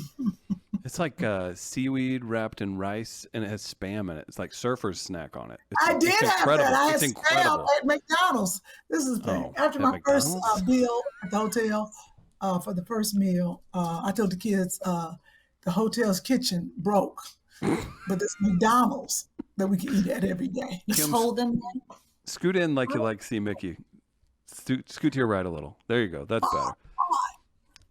It's like seaweed wrapped in rice, and it has Spam in it. It's like surfer's snack on it. I did have incredible. that. I had It's Spam incredible. at McDonald's. This is the thing. After my first bill at the hotel for the first meal, I told the kids the hotel's kitchen broke, but it's McDonald's that we can eat at every day. You told them? Scoot in like you like see Mikki. Scoot to your right a little. There you go. That's better.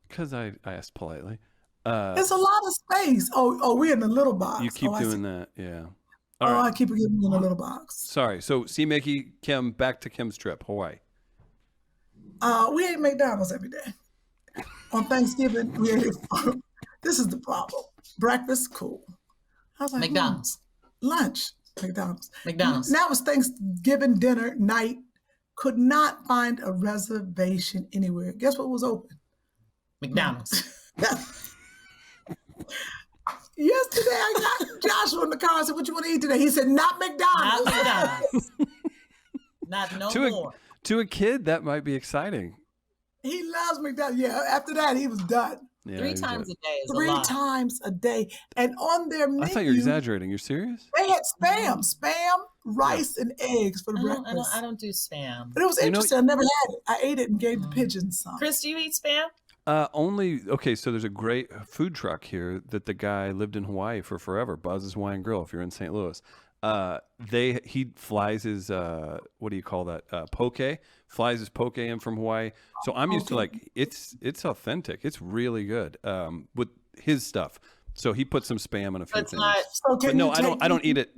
Because I asked politely. There's a lot of space. We're in the little box. You keep doing that, yeah. All right. I keep it in a little box. Sorry. So, see Mikki, Kym, back to Kym's trip, Hawaii. We ate McDonald's every day. On Thanksgiving, we ate it. This is the problem. Breakfast, cool. I was like, McDonald's. Lunch, McDonald's. McDonald's. Now it's Thanksgiving dinner night, could not find a reservation anywhere. Guess what was open? McDonald's. Yesterday, I got Joshua in the car. I said, what you want to eat today? He said, not McDonald's. Not McDonald's. Not no more. To a kid, that might be exciting. He loves McDonald's. Yeah, after that, he was done. Yeah, 3 times a day is a 3 lot. times a day. And on their menu, I thought you were exaggerating. You're serious? they had spam, rice, and eggs for breakfast. I don't do spam. But it was interesting. I never had it. I ate it and gave the pigeons some. Chris, do you eat spam? Okay, so there's a great food truck here that the guy lived in Hawaii for forever, Buzz's Hawaiian Grill, if you're in St. Louis. He flies his what do you call that? Poke. Flies his poke in from Hawaii. So I'm used to like it's authentic. It's really good with his stuff. So he put some spam in a few things. But no, I don't eat it.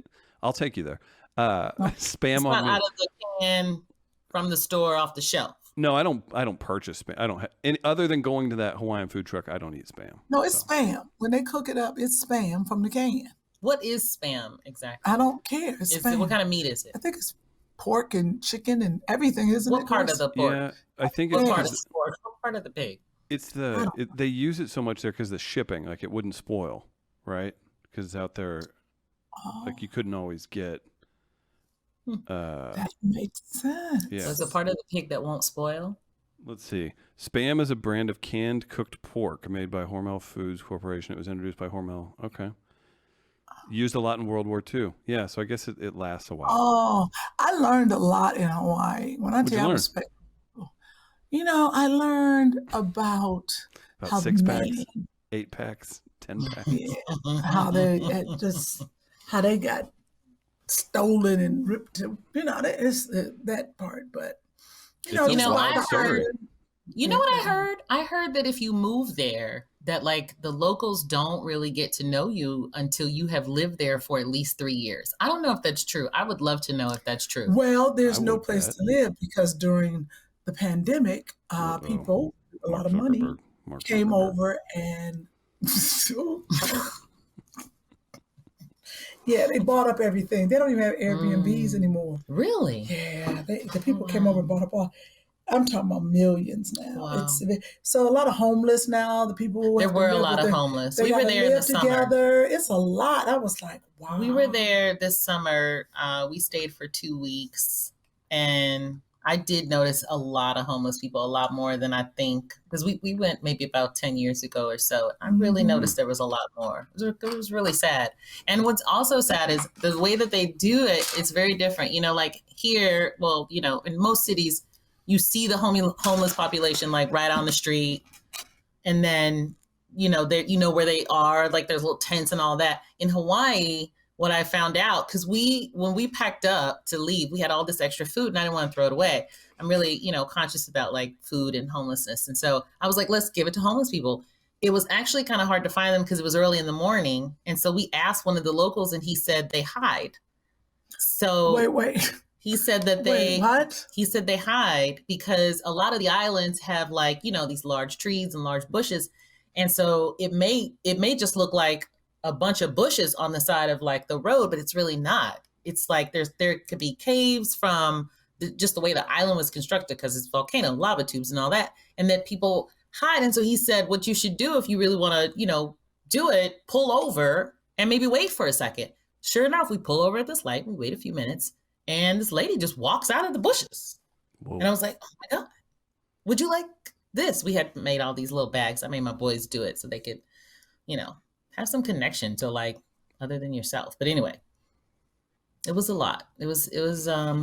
I'll take you there. Spam it's on not me. out of the can from the store off the shelf. No, I don't purchase spam. I don't have any other than going to that Hawaiian food truck. I don't eat spam. No, it's spam. When they cook it up, it's spam from the can. What is spam exactly? I don't care. It's spam. What kind of meat is it? I think it's pork and chicken and everything, isn't it? What part of the pork? Yeah, I think What it's part of the pork? What part of the pig? it's they use it so much there because the shipping, like it wouldn't spoil, right? Because out there, like you couldn't always get. That makes sense. Yeah. So it's a part of the pig that won't spoil. Let's see. Spam is a brand of canned cooked pork made by Hormel Foods Corporation. It was introduced by Hormel. Okay. Used a lot in World War II. Yeah, so I guess it lasts a while. Oh, I learned a lot in Hawaii. When I tell you I respect people, I learned about how 6 packs, 8 packs, 10 packs. Yeah, how they got stolen and ripped. It's that part. But I heard. You know what I heard? I heard that if you move there, that like the locals don't really get to know you until you have lived there for at least 3 years. I don't know if that's true. I would love to know if that's true. Well, there's no place to live because during the pandemic, people, a lot of money, came over and yeah, they bought up everything. They don't even have Airbnbs anymore. Really? Yeah, the people came over and bought up all. I'm talking about millions now. Wow. So a lot of homeless now. The people there were a lot of homeless. We were there in the summer. Together. It's a lot. I was like, wow. We were there this summer. We stayed for 2 weeks, and I did notice a lot of homeless people, a lot more than I think, because we went maybe about 10 years ago or so. I really noticed there was a lot more. It was really sad. And what's also sad is the way that they do it. It's very different. Like here, in most cities, you see the homeless population like right on the street, and then where they are, like there's little tents and all that. In Hawaii, what I found out, because when we packed up to leave, we had all this extra food and I didn't want to throw it away. I'm really conscious about like food and homelessness, and so I was like, let's give it to homeless people. It was actually kind of hard to find them because it was early in the morning, and so we asked one of the locals, and he said they hide. So wait. He said that he said they hide because a lot of the islands have like, these large trees and large bushes. And so it may just look like a bunch of bushes on the side of like the road, but it's really not. It's like there could be caves from just the way the island was constructed because it's volcano, lava tubes and all that. And that people hide. And so he said, what you should do if you really want to, do it, pull over and maybe wait for a second. Sure enough, we pull over at this light. We wait a few minutes. And this lady just walks out of the bushes. Whoa. And I was like, oh my God, would you like this? We had made all these little bags. I made my boys do it so they could, have some connection to like other than yourself. But anyway, it was a lot. It was I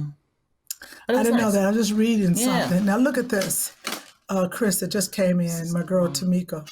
didn't know that. I was just reading something. Now look at this. Chris, that just came in. My girl Tamika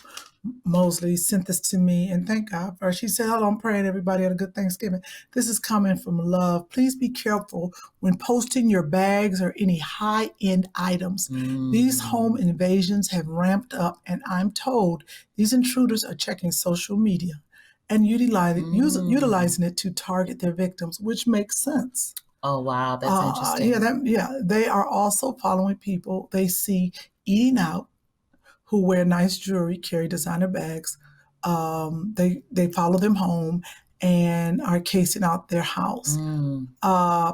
Mosley sent this to me, and thank God for her. She said, hello, I'm praying everybody had a good Thanksgiving. This is coming from love. Please be careful when posting your bags or any high-end items. These home invasions have ramped up, and I'm told these intruders are checking social media and utilizing it to target their victims, which makes sense. Oh, wow. That's interesting. They are also following people they see eating out, who wear nice jewelry, carry designer bags. They follow them home and are casing out their house.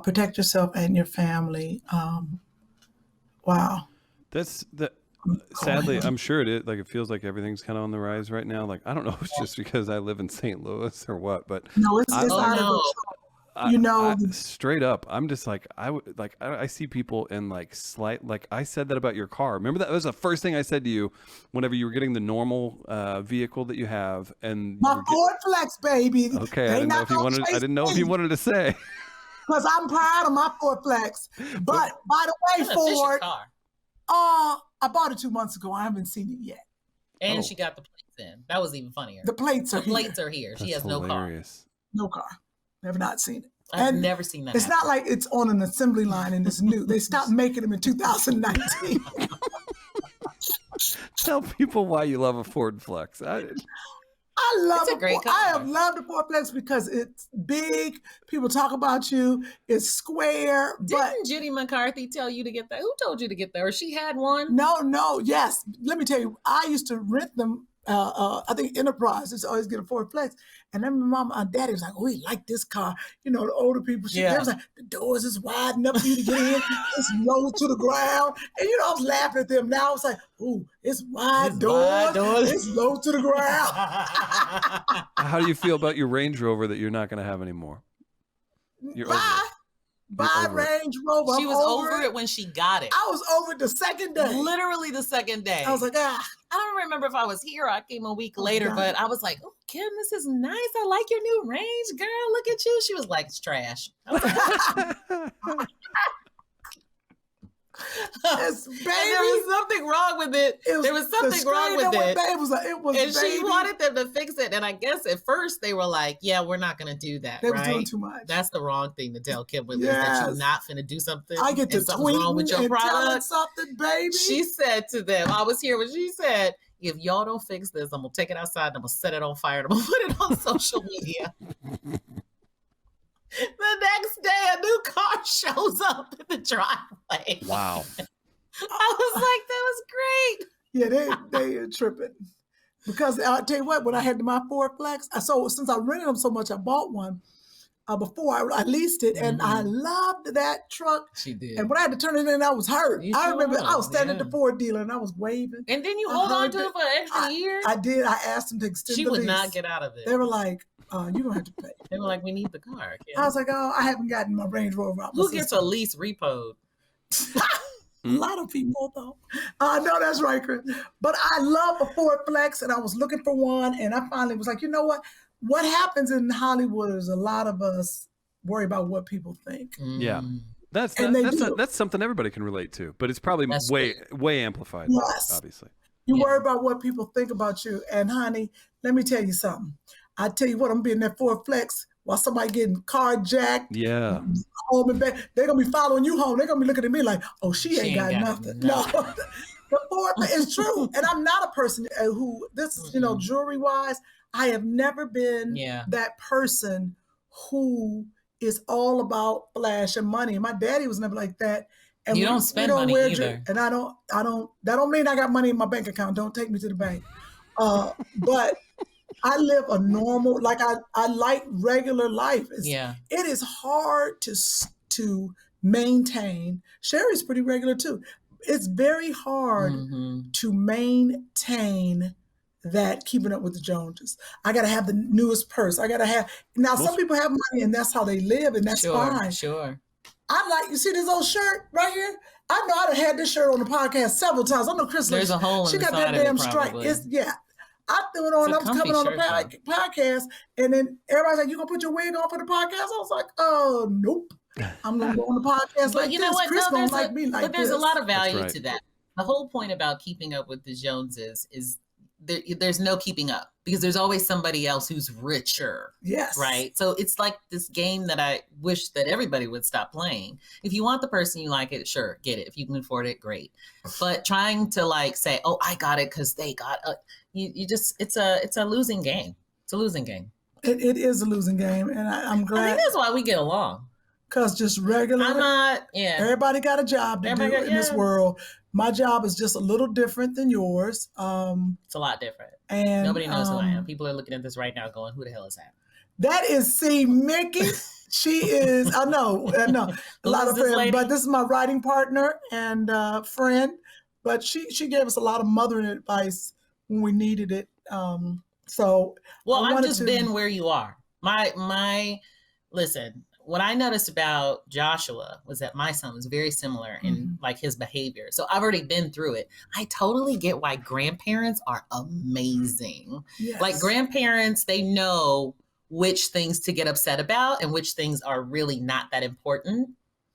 Protect yourself and your family. Wow. That's the. Sadly, I'm sure it is. Like, it feels like everything's kind of on the rise right now. Like, I don't know if it's just because I live in St. Louis or what, but no, it's out of control. Straight up, I'm just like, I see people in like I said that about your car. Remember that was the first thing I said to you whenever you were getting the normal vehicle that you have, and my Ford Flex, baby. Okay, I didn't know if you wanted to say. Because I'm proud of my Ford Flex. But by the way, Ford, I bought it 2 months ago. I haven't seen it yet. And she got the plates in. That was even funnier. The plates are here. She has hilarious. No car. Never not seen it. I've never seen that. It's not like it's on an assembly line and it's new. They stopped making them in 2019. Tell people why you love a Ford Flex. I love a great car. I have loved the Ford Flex because it's big. People talk about you. It's square. Didn't Judy McCarthy tell you to get that? Who told you to get that? Or she had one? No. Yes. Let me tell you, I used to rent them. I think Enterprise used to always get a Ford Flex. And then my mom and daddy was like, oh, we like this car. You know, the older people, they was like, the doors is wide enough for you to get in. It's low to the ground. And, I was laughing at them. Now it's like, ooh, it's wide doors. It's low to the ground. How do you feel about your Range Rover that you're not going to have anymore? Bye, Range Rover. She was over it when she got it. I was over it the second day. Literally the second day. I was like, I don't remember if I was here or I came a week later, but I was like, oh, Kym, this is nice. I like your new Range, girl. Look at you. She was like, it's trash. Yes, baby. And there was something wrong with it. There was something wrong with it. And she wanted them to fix it. And I guess at first they were like, yeah, we're not going to do that. They were doing too much. That's the wrong thing to tell Kym Whitley, is that you're not going to do something. I get to tweet wrong with your product. Something, baby. She said to them, I was here when she said, if y'all don't fix this, I'm going to take it outside and I'm going to set it on fire and I'm going to put it on social media. The next day, a new car shows up in the driveway. Wow. I was like, that was great. Yeah, they are tripping. Because I'll tell you what, when I had my Ford Flex, since I rented them so much, I bought one before I leased it, and I loved that truck. She did. And when I had to turn it in, I was hurt. I remember I was standing at the Ford dealer, and I was waving. And then you hold on to it for an extra year? I did. I asked them to extend the lease. She would not get out of it. They were like, you're going to have to pay. They were like, we need the car. Yeah. I was like, I haven't gotten my Range Rover out. Who gets a lease repoed? A lot of people, though. No, that's right, Chris. But I love a Ford Flex, and I was looking for one, and I finally was like, you know what? What happens in Hollywood is a lot of us worry about what people think. Yeah. That's something everybody can relate to, but it's probably way amplified. Yes. Obviously. You worry about what people think about you. And honey, let me tell you something. I tell you what, I'm being that Ford Flex while somebody getting carjacked. Yeah. Home and back. They're going to be following you home. They're going to be looking at me like, oh, she ain't got nothing. No. The Ford is true. And I'm not a person who, jewelry wise, I have never been that person who is all about flash and money. And my daddy was never like that. And you don't spend money either. And I don't, that don't mean I got money in my bank account. Don't take me to the bank. But I live a normal, like I like regular life. It is hard to maintain. Sherri's pretty regular too. It's very hard to maintain that keeping up with the Joneses. I got to have the newest purse. I got to have, some people have money and that's how they live and that's fine. Sure. I like, you see this old shirt right here? I know I've had this shirt on the podcast several times. I know Chris, there's a hole in she the got side that damn of it, stripe. I threw it on. I was coming on the podcast, and then everybody's like, "You gonna put your wig on for the podcast?" I was like, "Oh, nope. I'm gonna go on the podcast but like you this. know what? Chris gonna like me like this." But there's a lot of value to that. The whole point about keeping up with the Joneses is there's no keeping up because there's always somebody else who's richer. Yes. Right. So it's like this game that I wish that everybody would stop playing. If you want the person you like it, sure, get it. If you can afford it, great. But trying to like say, "Oh, I got it because they got it." You just it's a losing game. It's a losing game. It is a losing game, and I'm glad. I think that's why we get along. Because just regular. I'm not. Yeah. Everybody got a job to do in this world. My job is just a little different than yours. It's a lot different. And nobody knows who I am. People are looking at this right now, going, "Who the hell is that?" That is Mikki. She is, I know, a lot of friends, but this is my writing partner and friend. But she gave us a lot of mothering advice when we needed it. So, I've just been where you are. Listen, what I noticed about Joshua was that my son was very similar in like his behavior. So I've already been through it. I totally get why grandparents are amazing. Yes. Like grandparents, they know which things to get upset about and which things are really not that important.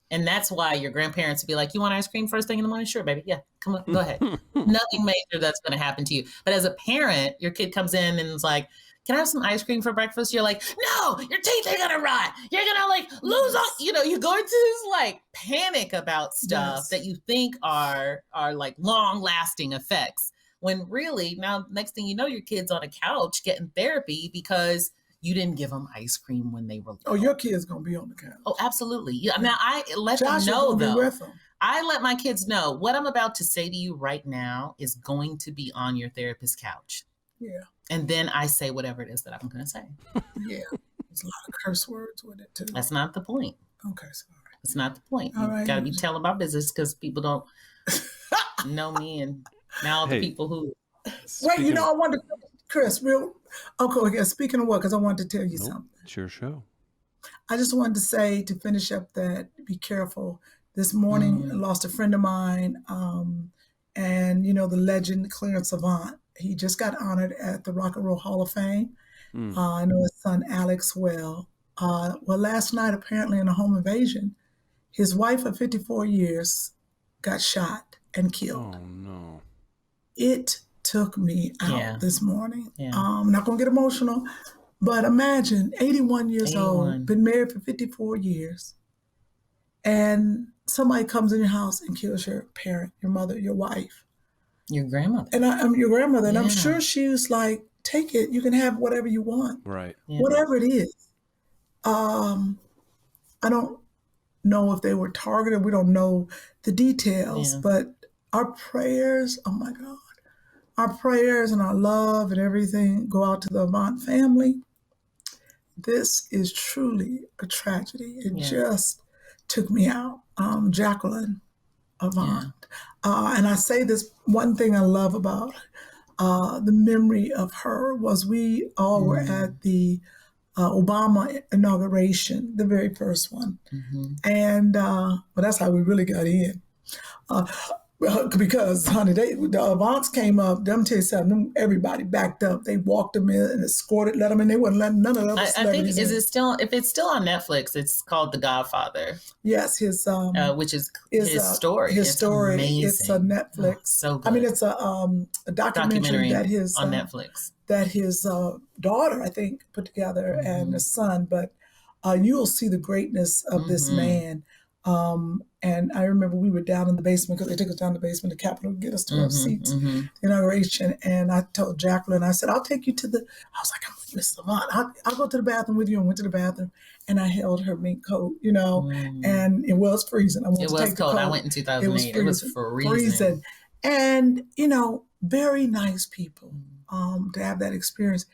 And that's why your grandparents would be like, you want ice cream first thing in the morning? Sure, baby. Yeah, come on, go ahead. Nothing major that's going to happen to you. But as a parent, your kid comes in and is like, can I have some ice cream for breakfast? You're like, no, your teeth are going to rot. You're going to like lose all, you go into this like panic about stuff that you think are like long lasting effects. When really now, next thing you know, your kid's on a couch getting therapy because you didn't give them ice cream when they were little. Oh, your kid's going to be on the couch. Oh, absolutely. Yeah. I mean, I let them know, though. I let my kids know what I'm about to say to you right now is going to be on your therapist's couch. Yeah. And then I say whatever it is that I'm going to say. Yeah. There's a lot of curse words with it, too. That's not the point. Okay, sorry. That's not the point. You got to be telling my business because people don't know me and now the people who... Wait, I wanted to... Chris, okay, speaking of what, because I wanted to tell you something. It's your show. I just wanted to say, to finish up that, be careful. This morning, I lost a friend of mine, and, the legend, Clarence Avant. He just got honored at the Rock and Roll Hall of Fame. I know his son, Alex, well. Last night, apparently in a home invasion, his wife of 54 years got shot and killed. Oh, no. It took me out this morning. Yeah. I'm not going to get emotional, but imagine 81 years old, been married for 54 years, and somebody comes in your house and kills your parent, your mother, your wife. Your grandmother. And I'm your grandmother, and I'm sure she was like, take it, you can have whatever you want. Right. Yeah. Whatever it is. I don't know if they were targeted. We don't know the details, but our prayers, oh my God. Our prayers and our love and everything go out to the Avant family. This is truly a tragedy. It just took me out. Jacqueline Avant. And I say this, one thing I love about the memory of her was we all were at the Obama inauguration, the very first one. And that's how we really got in. Because, honey, the Avants came up, them tell you something, everybody backed up. They walked them in and escorted, let them in. They wouldn't let none of them. I think, if it's still on Netflix, it's called The Godfather. Yes, his which is his story. His story. Amazing. It's a Netflix. Oh, so good. I mean, it's a documentary that his on Netflix. That his daughter, I think, put together and his son. But you'll see the greatness of this man. And I remember we were down in the basement because they took us down to the basement, the Capitol, to get us to our seats, the inauguration. And I told Jacqueline, I said, I'll take you to I was like, I'm with Miss Avant. I'll go to the bathroom with you, and went to the bathroom. And I held her mink coat, and it was freezing. It was cold. I went in 2008. It was freezing. And, very nice people to have that experience.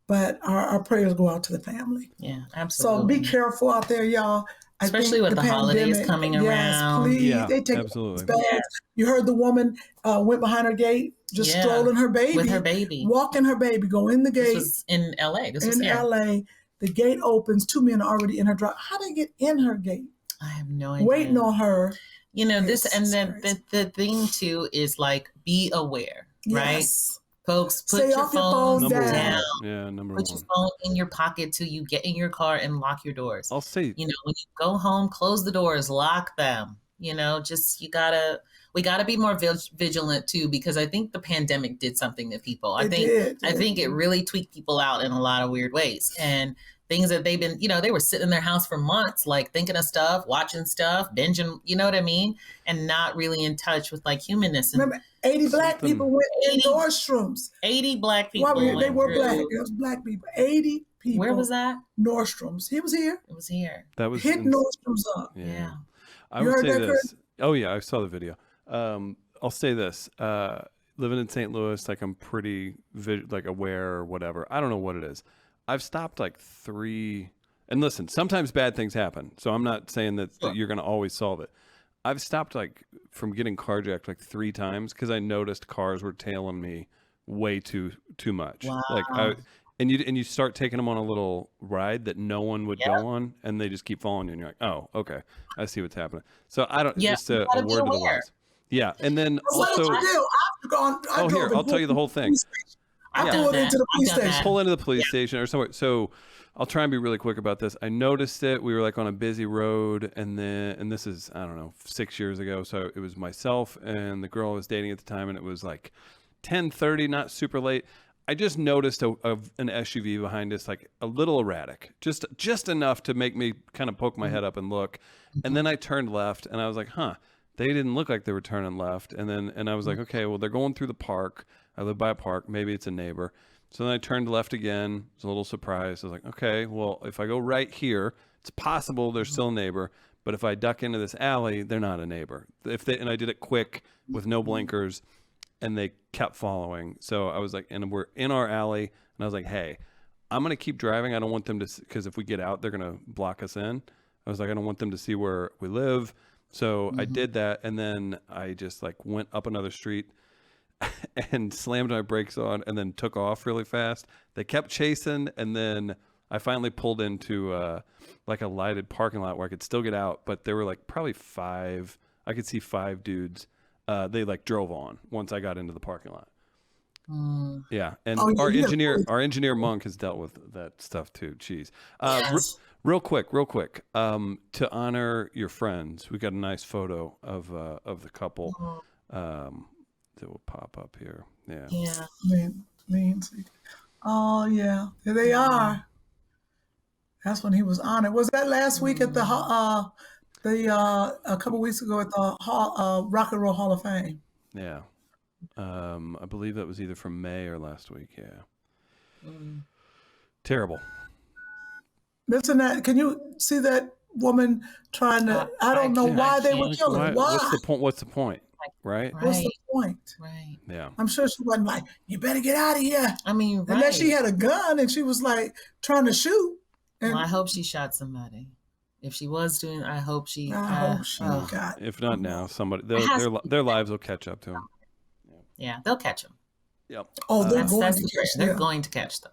But our prayers go out to the family. Yeah, absolutely. So be careful out there, y'all. Especially with the holidays coming around. Please. Yeah, they take absolutely. bags. You heard the woman went behind her gate, just strolling her baby. With her baby. Walking her baby, go in the gate. This was in L.A. LA. The gate opens, 2 men are already in her drive. How they get in her gate? I have no idea. Waiting on her. This, and then the thing too is like, be aware, right? Folks, put your phone down. Yeah, number put your phone in your pocket till you get in your car and lock your doors. I'll say, when you go home, close the doors, lock them. We gotta be more vigilant too, because I think the pandemic did something to people. I think it really tweaked people out in a lot of weird ways. And things that they've been, they were sitting in their house for months, like thinking of stuff, watching stuff, binging, you know what I mean? And not really in touch with like humanness. And remember, 80 black people went in Nordstrom's. 80 black people. They were black. It was black people. 80 people. Where was that? Nordstrom's. He was here. It was here. That was hit Nordstrom's up. Yeah. I would say this. Oh yeah, I saw the video. I'll say this. Living in St. Louis, like I'm pretty aware or whatever. I don't know what it is. I've stopped like 3. And listen, sometimes bad things happen. So I'm not saying that you're going to always solve it. I've stopped like from getting carjacked like 3 times because I noticed cars were tailing me way too much. Wow. Like and you start taking them on a little ride that no one would go on, and they just keep following you, and you're like, oh, okay, I see what's happening. So I don't just a word to the wise. Yeah, and then also, here I'll tell you the whole thing. I pulled into the police station. Pull into the police station or somewhere. So I'll try and be really quick about this. I noticed it. We were like on a busy road, and this is, I don't know, 6 years ago. So it was myself and the girl I was dating at the time, and it was like 10:30, not super late. I just noticed an SUV behind us, like a little erratic, just enough to make me kind of poke my head up and look. And then I turned left, and I was like, they didn't look like they were turning left. And I was like, okay, well, they're going through the park. I live by a park. Maybe it's a neighbor. So then I turned left again. I was a little surprised. I was like, okay, well, if I go right here, it's possible they're still a neighbor. But if I duck into this alley, they're not a neighbor. And I did it quick with no blinkers, and they kept following. So I was like, and we're in our alley, and I was like, hey, I'm going to keep driving. I don't want them to, because if we get out, they're going to block us in. I was like, I don't want them to see where we live. So I did that, and then I just like went up another street and slammed my brakes on and then took off really fast. They kept chasing, and then I finally pulled into like a lighted parking lot where I could still get out, but there were like probably 5. I could see 5 dudes. They like drove on once I got into the parking lot. Yeah, and our engineer Monk has dealt with that stuff too. Jeez. Yes. Real quick. To honor your friends, we got a nice photo of the couple that will pop up here. Yeah. Oh yeah, there they are. That's when he was honored. Was that last week at a couple weeks ago at the Rock and Roll Hall of Fame? Yeah. I believe that was either from May or last week. Yeah. Terrible. Listen, can you see that woman trying to? I don't know why they were killing her. Why? What's the point? Right. What's the point? Right. Yeah. I'm sure she wasn't like, you better get out of here. I mean, right. Unless she had a gun and she was like trying to shoot. And I hope she shot somebody. If she was doing, I hope she got. If not now, somebody their lives will catch up to them. Yeah, they'll catch them. Yep. Oh, they're going to catch them.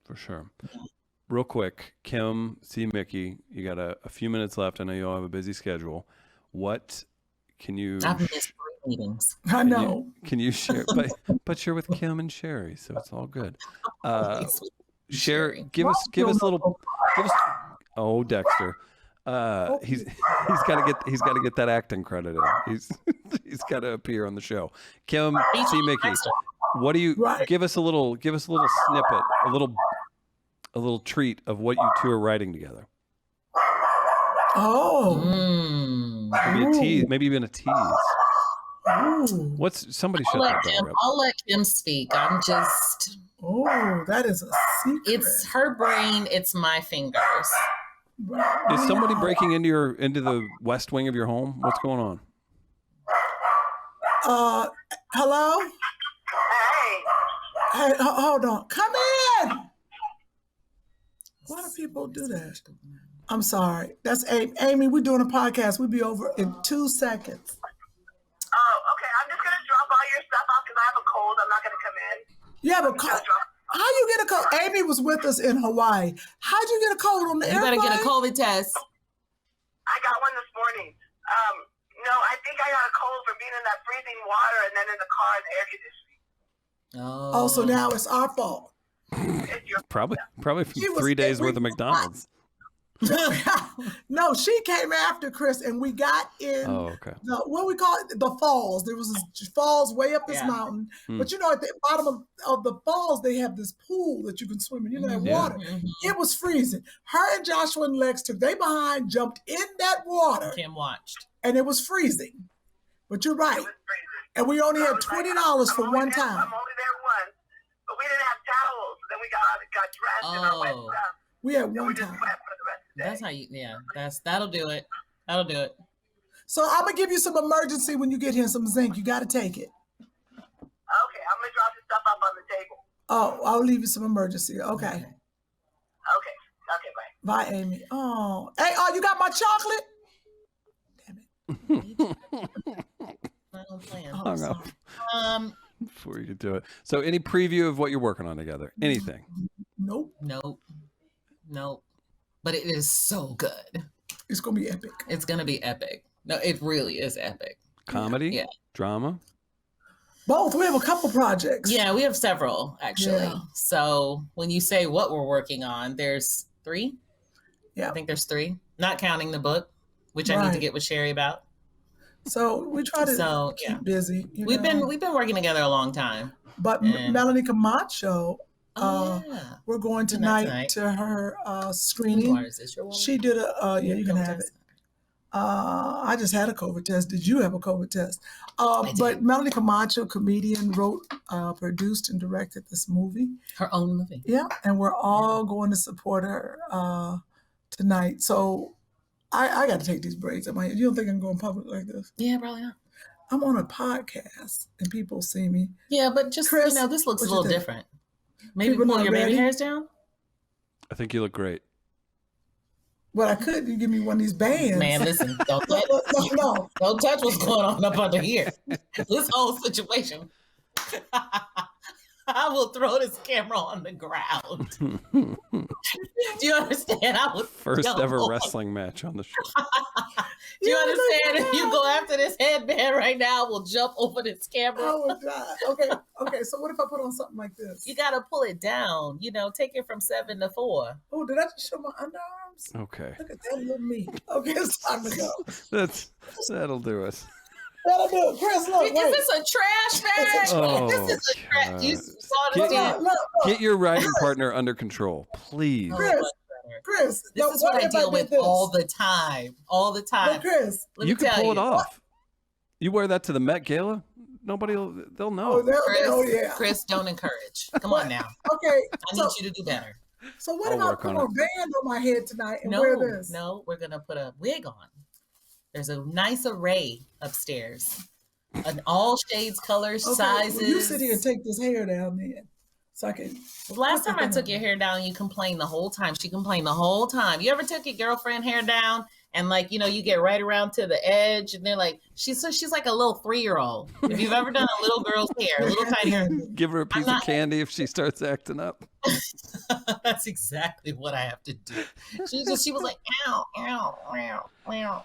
For sure. Yeah. Real quick, Kym, Mikki, you got a few minutes left. I know you all have a busy schedule. What can you? I've missed 3 meetings. I know. Can you share? But you're with Kym and Sherri, so it's all good. Sherri, give us a little. Oh, Dexter. He's got to get that acting credit in. He's got to appear on the show. Kym, Mikki, what do you give us a little snippet, a little treat of what you two are writing together? Maybe a tease, maybe even a tease. Somebody shut that door up. I'll let Kym speak. I'm just. Oh, that is a secret. It's her brain. It's my fingers. Is somebody breaking into the west wing of your home? What's going on? Hello? Hey, hold on. Come in. Why do people do that? I'm sorry. That's Amy. We're doing a podcast. We'll be over in 2 seconds. Oh, okay. I'm just going to drop all your stuff off because I have a cold. I'm not going to come in. You have a cold? How you get a cold? Amy was with us in Hawaii. How'd you get a cold on the airplane? You better get a COVID test. I got one this morning. No, I think I got a cold from being in that freezing water and then in the car in the air conditioning. Oh, so now it's our fault. Probably from 3 days worth of McDonald's. No, she came after Chris, and we got in. Oh, okay. What we call it, the falls. There was this falls way up this mountain, but at the bottom of the falls, they have this pool that you can swim in. That water. It was freezing. Her and Joshua and Lex jumped in that water. Kym watched, and it was freezing. But you're right, and we only had $20 for one time. I'm only there once, but we didn't have towels. Then we got dressed in our wet stuff. We had one time. That's how you. Yeah, that'll do it. That'll do it. So I'm gonna give you some emergency when you get here. Some zinc. You got to take it. Okay, I'm gonna drop the stuff up on the table. Oh, I'll leave you some emergency. Okay. Bye, Amy. Oh, hey, you got my chocolate? Damn it. I don't plan. Hung up. Before you could do it. So any preview of what you're working on together? Anything? Nope. But it is so good. It's going to be epic. It's going to be epic. No, it really is epic. Comedy? Yeah. Drama? Both. We have a couple projects. Yeah, we have several, actually. Yeah. So when you say what we're working on, there's 3. Yeah. I think there's 3. Not counting the book, which I need to get with Sherri about. So we try to keep busy. We've been working together a long time. But Melanie Camacho, we're going tonight to her screening. She did you can have it. I just had a COVID test. Did you have a COVID test? But Melanie Camacho, comedian, wrote, produced, and directed this movie. Her own movie. Yeah, and we're all going to support her tonight. So I got to take these breaks. You don't think I'm going public like this? Yeah, probably not. I'm on a podcast and people see me. Yeah, but just, Chris, this looks a little different. Maybe people pull your baby hairs down? I think you look great. Well, I could. You give me one of these bands. Man, listen, don't touch what's going on up under here. This whole situation. I will throw this camera on the ground. Do you understand? First ever wrestling match on the show. Do you understand? If you go after this headband right now, we'll jump over this camera. Oh my God. Okay. So what if I put on something like this? You gotta pull it down. Take it from 7 to 4. Oh, did I just show my underarms? Okay. Look at that little meat. Okay, it's time to go. That'll do it. That'll do it. Chris, look. Is this a trash bag? Oh, this is a trash. You saw it. Get your writing partner under control, please. Chris, this is what I deal with all the time. All the time. But Chris, you can pull it off. You wear that to the Met Gala, they'll know. Chris, don't encourage. Come on now. Okay. I need you to do better. So what if I put a band on my head tonight and wear this? No, we're going to put a wig on. There's a nice array upstairs. All shades, colors, sizes. Well, you sit here and take this hair down then. So I can. Last time I took your hair down, you complained the whole time. She complained the whole time. You ever took your girlfriend hair down and you get right around to the edge and they're like, she's like a little 3-year-old. If you've ever done a little girl's hair, a little tiny hair. Give her a piece of candy if she starts acting up. That's exactly what I have to do. She was like, ow, ow, ow, ow.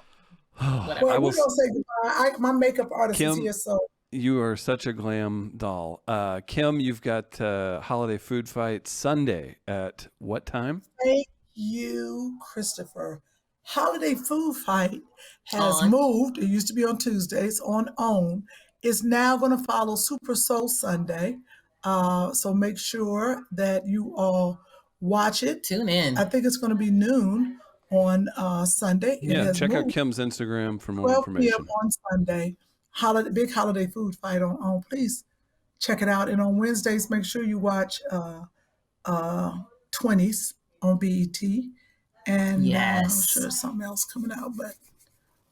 Well, we're going to say goodbye. My makeup artist is here, so. You are such a glam doll. Kym, you've got Holiday Food Fight Sunday at what time? Thank you, Christopher. Holiday Food Fight has moved. It used to be on Tuesdays on OWN. It's now going to follow Super Soul Sunday. So make sure that you all watch it. Tune in. I think it's going to be noon on Sunday. Check out Kym's Instagram for more information. 12 p.m. on Sunday. Big holiday food fight on. Please check it out. And on Wednesdays, make sure you watch 20s on BET. And I'm sure there's something else coming out, but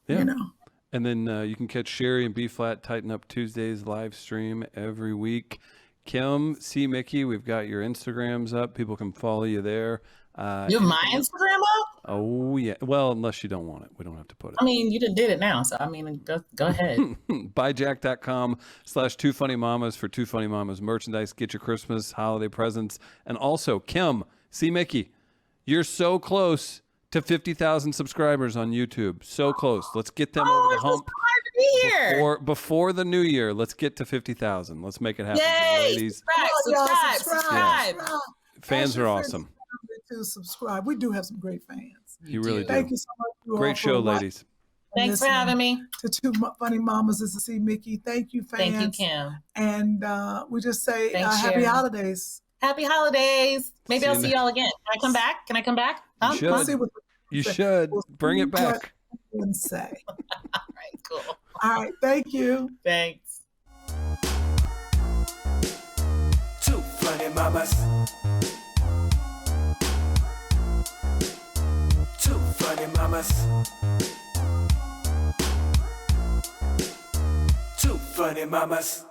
And then you can catch Sherri and B-Flat Tighten Up Tuesdays live stream every week. Kym, see Mikki, we've got your Instagrams up. People can follow you there. You have my Instagram up? Oh, yeah. Well, unless you don't want it. We don't have to put it. I mean, you did it now. So, I mean, go ahead. Buyjack.com/2funnymamas for 2 Funny Mamas merchandise. Get your Christmas holiday presents. And also, Kym, see Mikki, you're so close to 50,000 subscribers on YouTube. So close. Let's get them over the hump. Before the new year. Let's get to 50,000. Let's make it happen. Yay! Ladies. Subscribe. Fans are awesome. To subscribe. We do have some great fans. You really do. Thank you so much. Great show, ladies. Thanks for having me. To 2 Funny Mamas is to see Mikki. Thank you, fans. Thank you, Kym. And we just say happy holidays. Happy holidays. Maybe I'll see y'all again. Can I come back? Huh? You should. Bring it back. Say. All right, cool. All right, thank you. Thanks. 2 Funny Mamas. 2 Funny Mamas. 2 Funny Mamas.